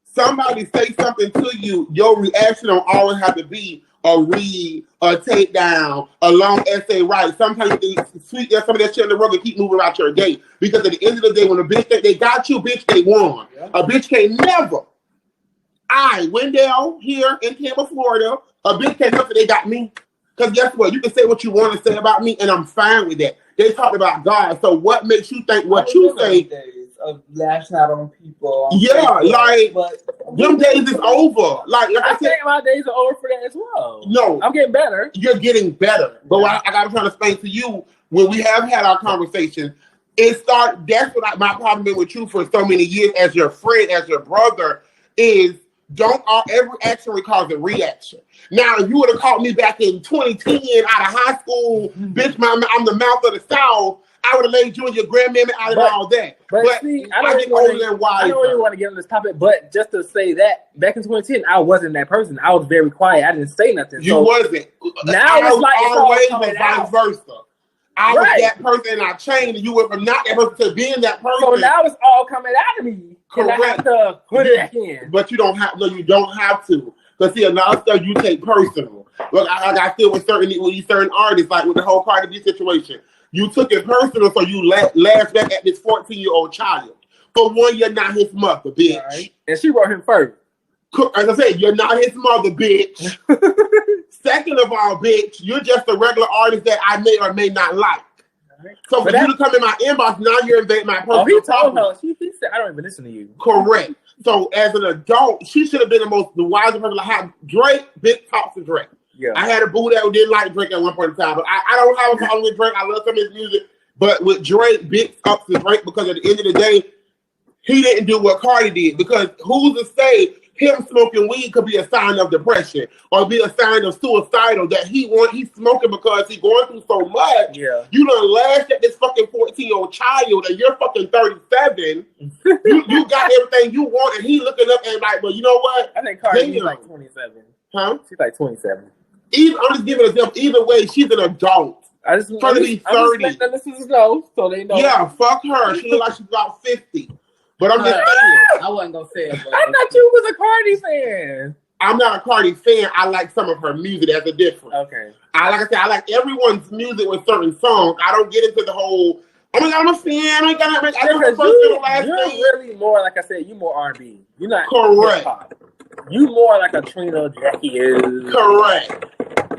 somebody say something to you, your reaction don't always have to be a read, a take down, a long essay write. Sometimes you sweet some of that shit in the rug and keep moving about your day. Because at the end of the day, when a bitch they got you, bitch, they won. Yeah. A bitch can't never. Wendell here in Tampa, Florida, a bitch can't never say they got me. Because guess what? You can say what you want to say about me, and I'm fine with that. They talked about God. So what makes you think what you say? Of lashing out on people. Them days is over. Like I think my days are over for that as well. No, I'm getting better. You're getting better. But what I got to try to explain to you, when we have had our conversation, that's what my problem been with you for so many years as your friend, as your brother, is every action requires a reaction. Now, if you would have caught me back in 2010 out of high school, bitch, I'm the mouth of the South, I would have laid you and your grandmammy out and all that. But see, I don't really want to get on this topic, but just to say that, back in 2010, I wasn't that person. I was very quiet. I didn't say nothing. You wasn't. Now it's like always was vice versa. I was that person and I changed, and you went from not that person to being that person. So now it's all coming out of me. Correct. I have to put it back in. But you don't have to. Because see, another stuff you take personal. Look, I feel with certain artists, like with the whole Cardi B situation. You took it personal, so you lashed back at this 14-year-old child. For one, you're not his mother, bitch. Right. And she wrote him first. As I said, you're not his mother, bitch. Second of all, bitch, you're just a regular artist that I may or may not like. Right. So for you to come in my inbox, now you're invading my personal he told her. He said, I don't even listen to you. Correct. So as an adult, she should have been the wisest person. Like how Drake, bitch, talks to Drake. Yeah. I had a boo that didn't like Drake at one point in time, but I don't have a problem with Drake. I love some of his music, but with Drake, big ups to Drake because at the end of the day, he didn't do what Cardi did. Because who's to say him smoking weed could be a sign of depression or be a sign of suicidal that he's smoking because he's going through so much. Yeah. You done lashed at this fucking 14-year-old child and you're fucking 37. you got everything you want and he looking up and like, well, you know what? I think Cardi's like 27. Huh? She's like 27. I'm just giving an example. Either way, she's an adult. I just trying to be 30. I'm just letting know so they know. Yeah, fuck her. She look like she's about 50. But I'm just saying. I wasn't gonna say it. I thought you was a Cardi fan. I'm not a Cardi fan. I like some of her music. That's a difference. Okay. I like everyone's music with certain songs. I don't get into the whole. Oh my God, I'm a fan. You're really more, like I said, you more R&B. You're not correct. You more like a Trina, Jackie is. Correct.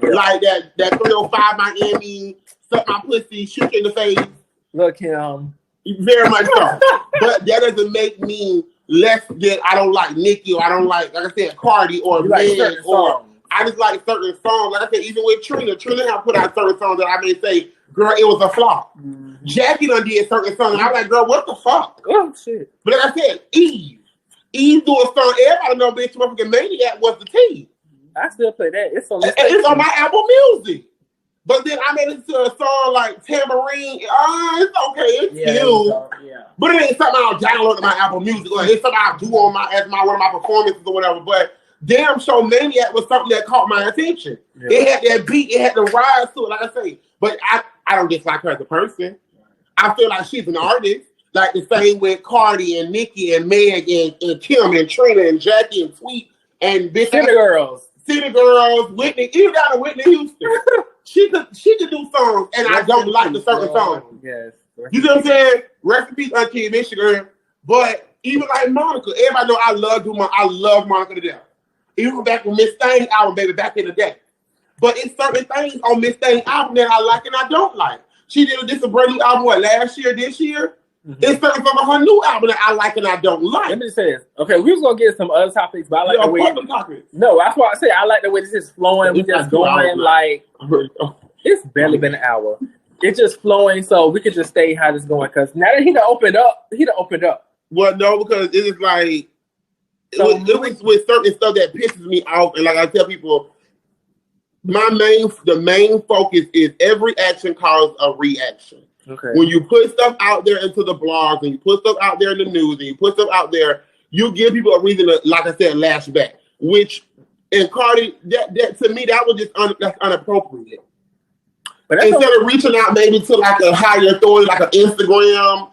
Yeah. Like that 305 Miami, suck my pussy, shoot you in the face. Look him. Very much so. But that doesn't make me less than I don't like Nicki or I don't like I said, Cardi or Meg or I just like certain songs. Like I said, even with Trina have put out certain songs that I may say, girl, it was a flop. Mm-hmm. Jackie done did certain songs and I'm like, girl, what the fuck? Oh shit. But like I said, Eve do a song. Everybody know bitch motherfucking Maniac was the tea. I still play that. It's on my Apple Music. But then I made it to a song like Tambourine. It's okay, it's cute. Yeah. But it ain't something I'll download to my Apple Music. Or it's something I'll do on one of my performances or whatever. But damn show Maniac was something that caught my attention. Yeah. It had that beat, it had the rise to it, like I say. But I don't dislike her as a person. I feel like she's an artist. Like the same with Cardi and Nicki and Meg and Kim and Trina and Jackie and Sweet and bitch. City Girls, Whitney, even down to Whitney Houston. She could do songs, and I don't like the certain songs. Yes. You know what I'm saying? Rest in peace, Auntie Michigan. But even like Monica, everybody know I love Monica to death. Even back when Miss Thing album, baby, back in the day. But it's certain things on Miss Thing album that I like and I don't like. She did a brand new album, last year, this year? Mm-hmm. It's certain from her new album that I like and I don't like. Let me just say this. Okay, we was going to get some other topics, but I like the way... No, that's why I say I like the way this is flowing. We just going like... It's barely been an hour. It's just flowing, so we could just stay how this going. Because now that he done opened up. Well, no, because it is like... It was with certain stuff that pisses me off. And like I tell people... The main focus is every action causes a reaction. Okay. When you put stuff out there into the blogs and you put stuff out there in the news and you put stuff out there, you give people a reason to, like I said, lash back. Which, in Cardi, that to me, that was just that's inappropriate. But instead of reaching out maybe to like a higher authority, like an Instagram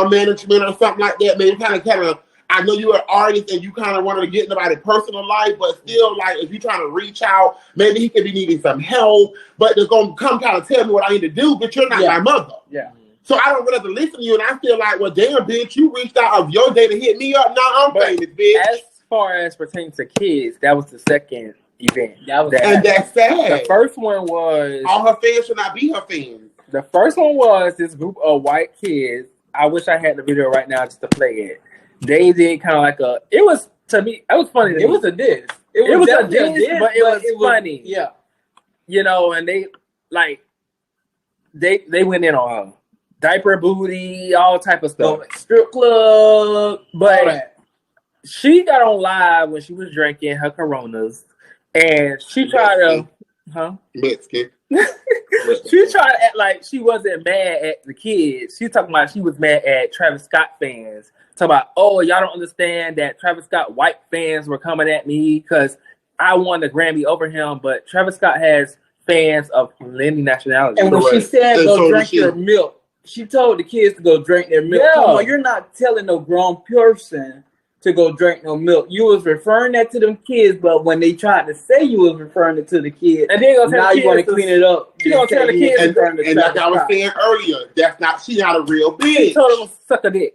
management or something like that, maybe kind of. I know you're an artist and you kind of wanted to get into somebody's personal life, but still, like, if you're trying to reach out, maybe he could be needing some help, but they're going to come kind of tell me what I need to do, but you're not my mother. Yeah. So I don't really have to listen to you, and I feel like, well, damn, bitch, you reached out of your day to hit me up. Now I'm famous, bitch. As far as pertaining to kids, that was the second event. And that's sad. The first one was... all her fans should not be her fans. The first one was this group of white kids. I wish I had the video right now just to play it. They did kind of like it was, to me, it was funny. It was a diss. It was a diss, but it was funny. Yeah. You know, and they went in on her. Diaper booty, all type of stuff. Strip club. But she got on live when she was drinking her Coronas. And she tried to... Mexican. She tried to act like she wasn't mad at the kids. She talking about she was mad at Travis Scott fans. Talking about, oh, y'all don't understand that Travis Scott white fans were coming at me because I won the Grammy over him, but Travis Scott has fans of many nationalities. And when she said go drink your milk, she told the kids to go drink their milk. Yeah. On, you're not telling no grown person to go drink no milk. You was referring that to them kids, but when they tried to say you was referring it to the kids, and then now you want to clean it up. She gonna tell the kids. And like I was saying earlier, she's not a real bitch. She told them to suck a dick.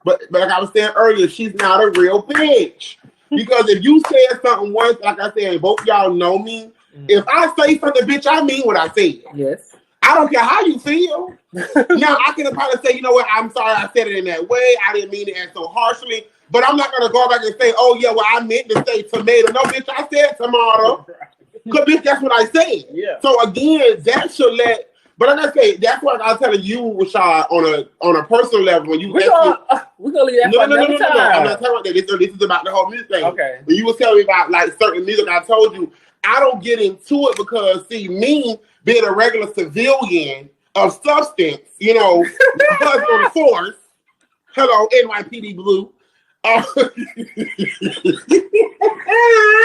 But like I was saying earlier, she's not a real bitch. Because if you said something once, like I said, both y'all know me. If I say something, bitch, I mean what I said. Yes. I don't care how you feel. Now, I can probably say, you know what, I'm sorry I said it in that way. I didn't mean it and so harshly. But I'm not going to go back and say, oh, yeah, well, I meant to say tomato. No, bitch, I said tomato. Because, bitch, that's what I said. Yeah. So, again, that should let... But like I say, that's what I was telling you, Rashad, on a personal level. When you we're gonna leave that no. I'm not talking about that. This is about the whole music thing. Okay. When you was telling me about like certain music, I told you I don't get into it because see me being a regular civilian of substance, you know, because on the force. Hello, NYPD Blue.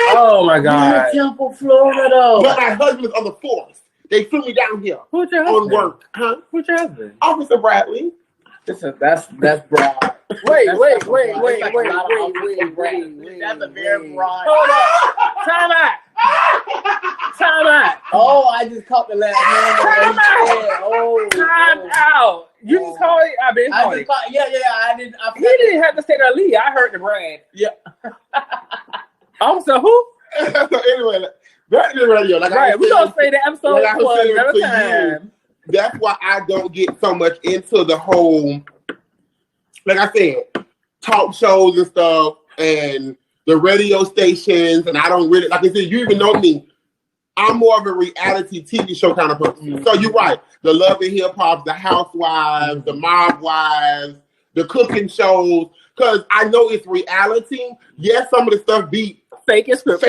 Oh my God. Temple, Florida. But my husband's on the force. They flew me down here. Who's your husband? On work. Huh? Who's your husband? Officer Bradley. Listen, that's broad. Wait. That's a very broad. Hold up. Time out. Oh, I just caught the last name. Time out. You just called it. I've been calling it. I didn't. He didn't have to say that lead. I heard the brand. Yeah. Officer who? So anyway. Back to the radio. Like right, we're going to say the episode at a time. That's why I don't get so much into the whole, like I said, talk shows and stuff and the radio stations. And I don't really, like I said, you even know me. I'm more of a reality TV show kind of person. Mm-hmm. So you're right. The Love and Hip Hop, the Housewives, the Mob Wives, the cooking shows. Because I know it's reality. Yes, some of the stuff be fake as fuck.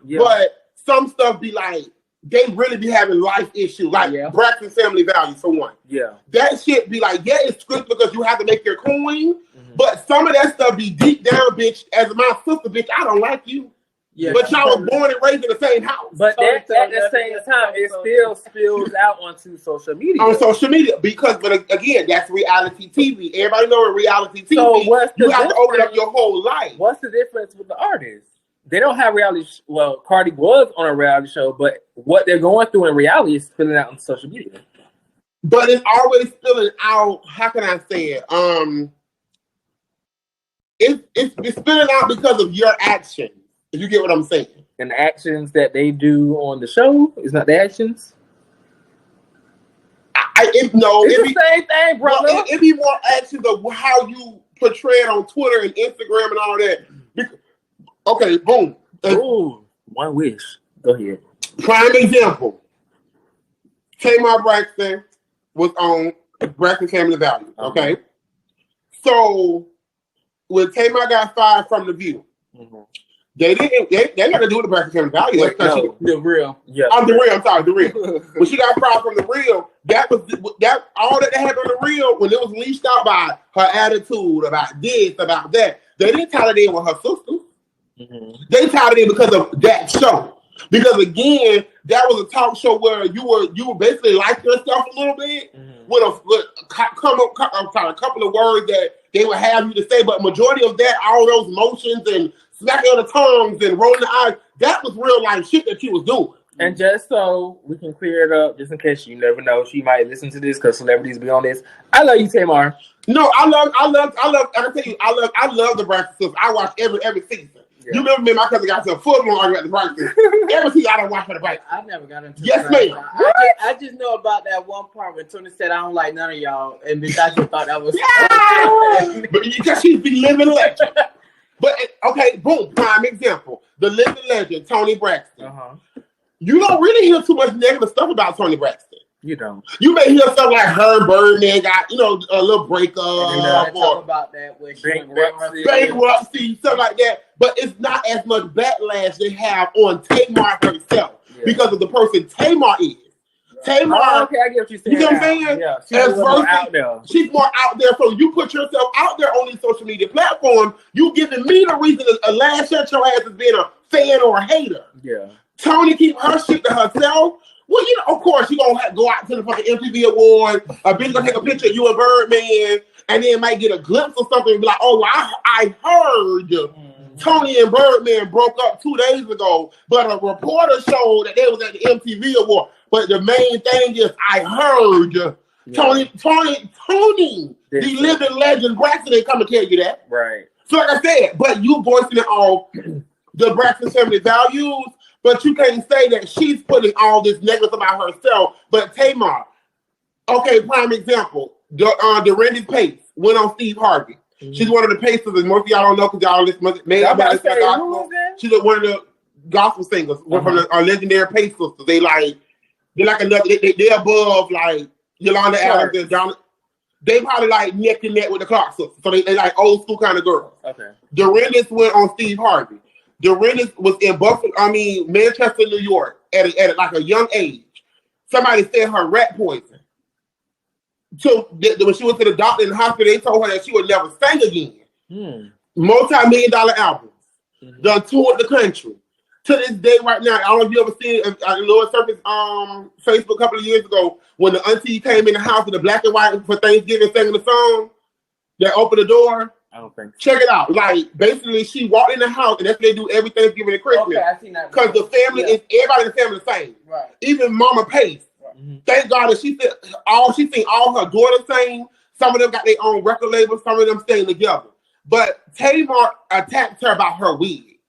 Yeah. But some stuff be like, they really be having life issues, like Braxton family values, for one. Yeah. That shit be like, it's scripted because you have to make your coin, but some of that stuff be deep down, bitch, as my sister, bitch, I don't like you. Yeah, but y'all was born and raised in the same house. But at the same time, it still spills out onto social media. On social media, but again, that's reality TV. Everybody know what reality TV. So you have to open up your whole life. What's the difference with the artists? They don't have reality. Well, Cardi was on a reality show, but what they're going through in reality is spilling out on social media. But it's always spilling out. How can I say it? It's spilling out because of your action. If you get what I'm saying. and the actions that they do on the show is not the actions. It's the same thing, brother. Well, it'd be more actions of how you portray it on Twitter and Instagram and all that. Okay, boom. Ooh, one wish. Go ahead. Prime example. Tamar Braxton was on Braxton Family Values. Okay, so when Tamar got fired from The View, they didn't. They got to do with the Braxton Family Values. The Real. Yeah. The Real. I'm sorry, The Real. When she got fired from The Real, that all that they had on The Real when it was leashed out by her attitude about this, about that. They didn't tie it in with her sisters. They tied it in because of that show. Because again, that was a talk show where you were basically like yourself a little bit with a couple of words that they would have you to say, but majority of that, all those motions and smacking of the tongues and rolling the eyes, that was real life shit that she was doing. And just so we can clear it up, just in case you never know, she might listen to this because celebrities be on this. I love you, Tamar. No, I love. I can tell you, I love the Braxton Sisters. I watch every season. Yeah. You remember me and my cousin got to a full-blown argument at the Braxton. Every season I don't watch for the Braxton. I never got into Yes, ma'am. I just know about that one part when Tony said, I don't like none of y'all. And bitch, I just thought that was... But because she's the living legend. But, okay, boom, prime example. The living legend, Tony Braxton. You don't really hear too much negative stuff about Tony Braxton. You don't. You may hear stuff like her and Birdman got, a little breakup. Talk about that with bankruptcy, stuff like that. But it's not as much backlash they have on Tamar herself because of the person Tamar is. Tamar, okay, I get what you're saying. You know what I'm saying? Yeah, more out there. She's more out there. So you put yourself out there on these social media platforms, you giving me the reason to lash at your ass as being a fan or a hater. Yeah. Tony keep her shit to herself. Well, of course, she gonna go out to the fucking MTV Awards. A bitch gonna take a picture of you and Birdman, and then might get a glimpse of something and be like, "Oh, I heard Tony and Birdman broke up 2 days ago, but a reporter showed that they was at the MTV Award." But the main thing is, I heard Tony, the living legend Braxton ain't come to tell you that, right? So, like I said, but you voicing it on the Braxton Family Values. But you can't say that she's putting all this negative about herself. But Tamar, okay, prime example. Dorinda's Pace went on Steve Harvey. She's one of the Pacers, and most of y'all don't know because y'all listen. She's one of the gospel singers from our legendary Pace sisters. They're like another. They're above like Yolanda Adams and John. They probably like neck and neck with the Clark sisters. So they like old school kind of girls. Okay. Dorinda's went on Steve Harvey. Dorinda was in Manchester, New York at like a young age. Somebody said her rat poison. So when she went to the doctor in the hospital, they told her that she would never sing again. Multi-million-dollar albums. Done toured the country. To this day right now, I don't know if you ever seen Lord Surface Facebook a couple of years ago when the auntie came in the house with the black and white for Thanksgiving singing the song that opened the door. I don't think so. Check it out. Like, basically, she walked in the house, and that's what they do every Thanksgiving and Christmas. Okay, I seen that. Because the family is, everybody in the family the same. Right. Even Mama Pace. Right. Thank God that she seen all her daughters sing. Some of them got their own record labels. Some of them staying together. But Tamar attacked her about her wig.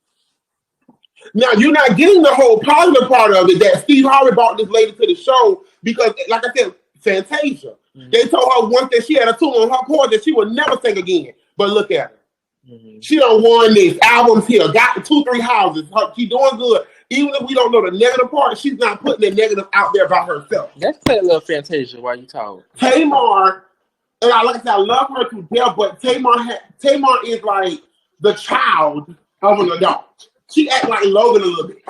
Now, you're not getting the whole positive part of it that Steve Harvey brought this lady to the show because, like I said, Fantasia. They told her once that she had a tune on her chord that she would never sing again. But look at her. She done won these albums here, got 2-3 houses. She doing good. Even if we don't know the negative part, she's not putting the negative out there about herself. Let's play a little Fantasia while you talk. Tamar, and like I said, I love her to death, but Tamar is like the child of an adult. She act like Logan a little bit.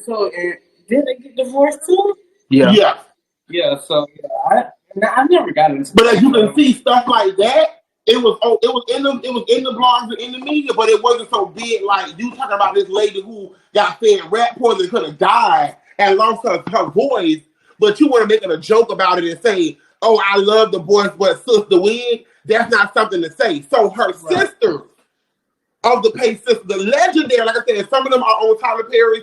So did they get divorced too? Yeah. Yeah, so I never got into. But as you can see, stuff like that, it was in the blogs and in the media, but it wasn't so big. Like you talking about this lady who got fed rat poison, could have died and lost her voice, but you want to make it a joke about it and say, "Oh, I love the boys, but sister wig." That's not something to say. So her sisters of the Pace sisters, the legendary, like I said, some of them are on Tyler Perry's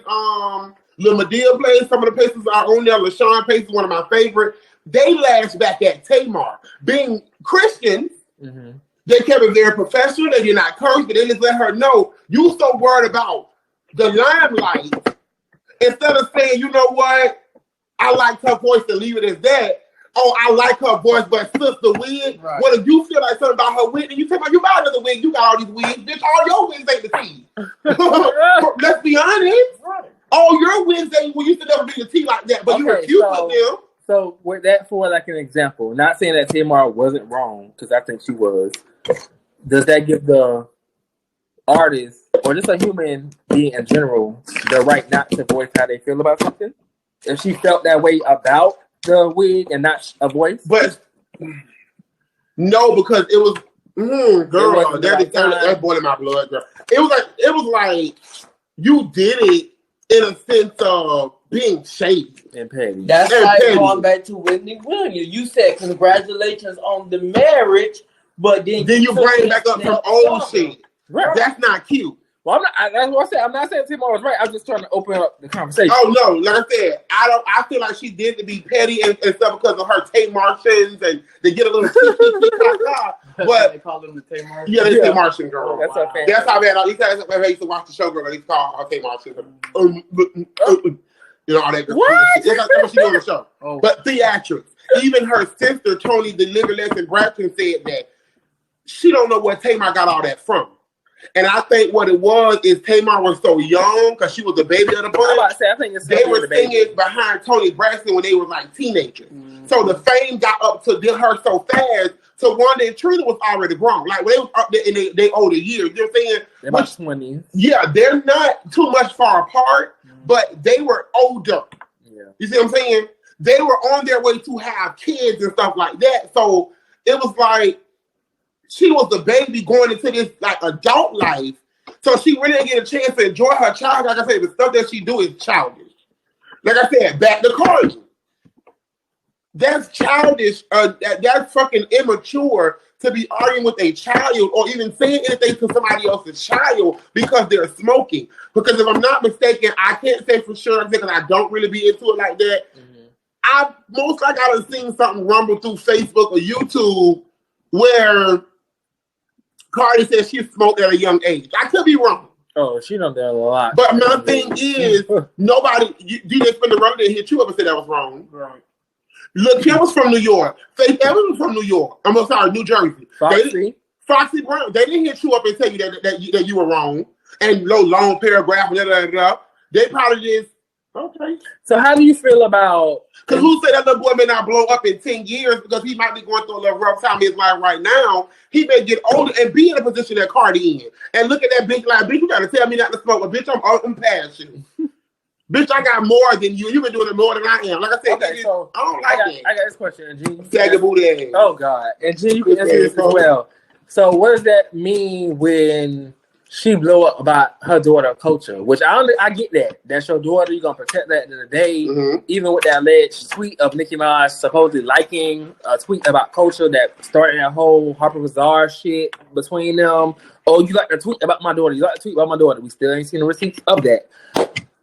Lil Madea plays. Some of the Pacers are on there. LaShawn Pace is one of my favorite. They lash back at Tamar. Being Christians, they kept it very professional. They did not curse, but they just let her know, you so worried about the limelight, instead of saying, you know what, I like her voice and leave it as that. Oh, I like her voice, but sister wig. Right. Well, if you feel like something about her wig, then you tell me you buy another wig. You got all these wigs, bitch. All your wigs ain't the tea. Let's be honest. Right. All your wigs ain't. Well, you should never be the tea like that, but you were cute with them. So with that, for like an example, not saying that Tamar wasn't wrong, because I think she was. Does that give the artist or just a human being in general the right not to voice how they feel about something? If she felt that way about the wig and not a voice? But no, because it was girl, that's boiling my blood, girl. It was like you did it in a sense of being shady and petty. That's like going back to Whitney Williams. You said congratulations on the marriage, but then you bring back up her old shit. Right. That's not cute. Well, that's what I said. I'm not saying Tamar was right. I'm just trying to open up the conversation. Oh no, like I said, I feel like she did to be petty and stuff because of her Tamartians and they get a little but they call them the Tamartians. Yeah, they Tamartian girl. That's wow. That's how bad. These guys used to watch the show, girl. They call her Tamartians. You know all that. What? That's what she do on the show. Oh. But theatrics. Even her sister Tony delivered lesson Braxton said that she don't know where Tamar got all that from. And I think what it was is Tamar was so young because she was the baby of the bunch. I think they were singing behind Tony Braxton when they were like teenagers. Mm-hmm. So the fame got up to her so fast. So Wanda and Trina was already grown. Like when they was up there in their older years. You know what I'm saying? They're about 20s. Yeah, they're not too much far apart, but they were older. Yeah. You see what I'm saying? They were on their way to have kids and stuff like that. So it was like, she was the baby going into this like adult life, so she really didn't get a chance to enjoy her childhood. Like I said, the stuff that she do is childish. Like I said, back to Cardi. That's childish. That's fucking immature to be arguing with a child or even saying anything to somebody else's child because they're smoking. Because if I'm not mistaken, I can't say for sure because I don't really be into it like that. Mm-hmm. I most likely I've seen something rumble through Facebook or YouTube where Cardi says she smoked at a young age. I could be wrong. Oh, she done that a lot. But my thing is, nobody, you just spend the run there hit you up and say that was wrong. Right. Look, Kim was from New York. Faith Evans was from New York. I'm sorry, New Jersey. Foxy Brown. They didn't hit you up and tell you that you were wrong. And no long paragraph, blah, blah, blah. They probably just, okay. So how do you feel about... Because who said that little boy may not blow up in 10 years because he might be going through a little rough time in his life right now. He may get older and be in a position that Cardi in. And look at that bitch like, bitch, you got to tell me not to smoke. But bitch, I'm past you. Bitch, I got more than you. You've been doing it more than I am. Like I said, okay, so I don't like it. I got this question, and G. Saggy booty ass. Oh, God. And G, you can answer this as well. So what does that mean when she blew up about her daughter culture? Which I get that. That's your daughter. You're going to protect that at the end of the day. Mm-hmm. Even with that alleged tweet of Nicki Minaj supposedly liking a tweet about culture that started that whole Harper Bazaar shit between them. Oh, you like to tweet about my daughter. You like to tweet about my daughter. We still ain't seen the receipts of that.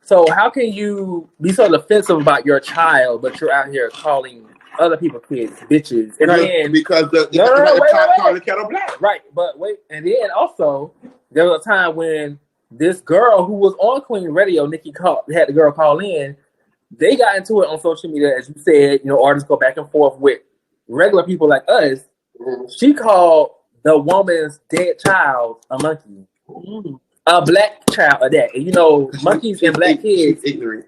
So how can you be so defensive about your child, but you're out here calling other people kids bitches? And then, because the pot the kettle black. Right, but wait, and then also there was a time when this girl who was on Queen Radio, Nicki, had the girl call in. They got into it on social media, as you said. You know, artists go back and forth with regular people like us. Mm-hmm. She called the woman's dead child a monkey. Mm-hmm. A black child of that. And you know, monkeys and black kids. Ignorant.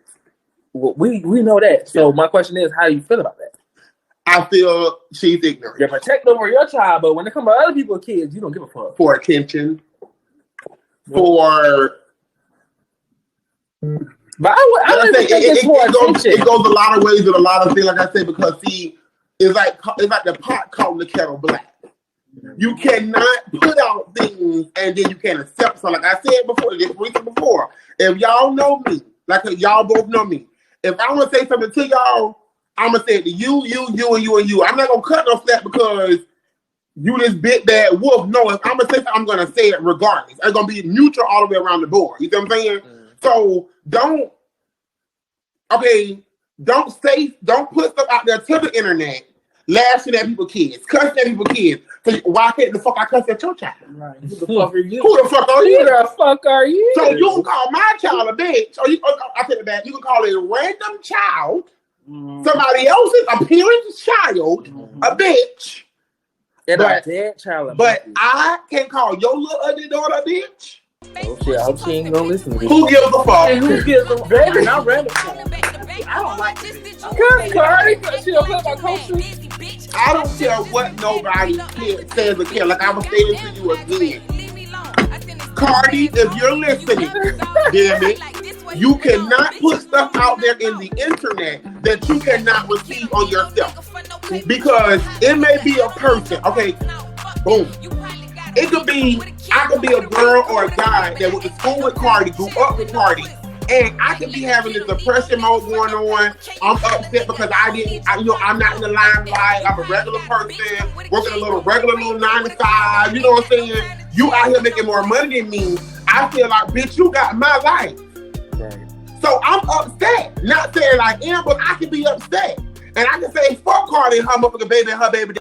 We know that. So my question is, how do you feel about that? I feel she's ignorant. You're protective over your child, but when it comes to other people's kids, you don't give a fuck. For attention. For... But I think it goes a lot of ways with a lot of things, like I said, because see, it's like the pot calling the kettle black. You cannot put out things and then you can't accept. So like I said before, if y'all know me, like y'all both know me, if I want to say something to y'all, I'm going to say it to you, and you. I'm not going to cut no slack because you this big bad wolf. No, if I'm going to say something, I'm going to say it regardless. It's going to be neutral all the way around the board. You know what I'm saying? So don't put stuff out there to the internet laughing at people's kids, cussing at people's kids. So why can't the fuck I cuss at your child? Right. Who the fuck are you? Who the fuck are you? Who the fuck are you? So you can call my child a bitch, or I take it back. You can call a random child, somebody else's appearance child, a bitch. And a dead child. But I can't call your little ugly daughter a bitch. Oh shit, I hope she ain't gonna listen to this. Who gives a fuck? And who gives a baby? Not random. I don't like this. Cause Cardi, she don't play my culture. I don't care what nobody says or care. Like I was saying to you again. Cardi, if you're listening, damn it, you cannot put stuff out there in the internet that you cannot receive on yourself. Because it may be a person, okay, boom. It could be, I could be a girl or a guy that went to school with Cardi, grew up with Cardi, and I could be having this depression mode going on. I'm upset because I'm not in the limelight. I'm a regular person, working a regular 9 to 5. You know what I'm saying? You out here making more money than me. I feel like, bitch, you got my life. Right. So I'm upset. Not saying I am, but I can be upset. And I can say, fuck Cardi and her motherfucking baby and her baby.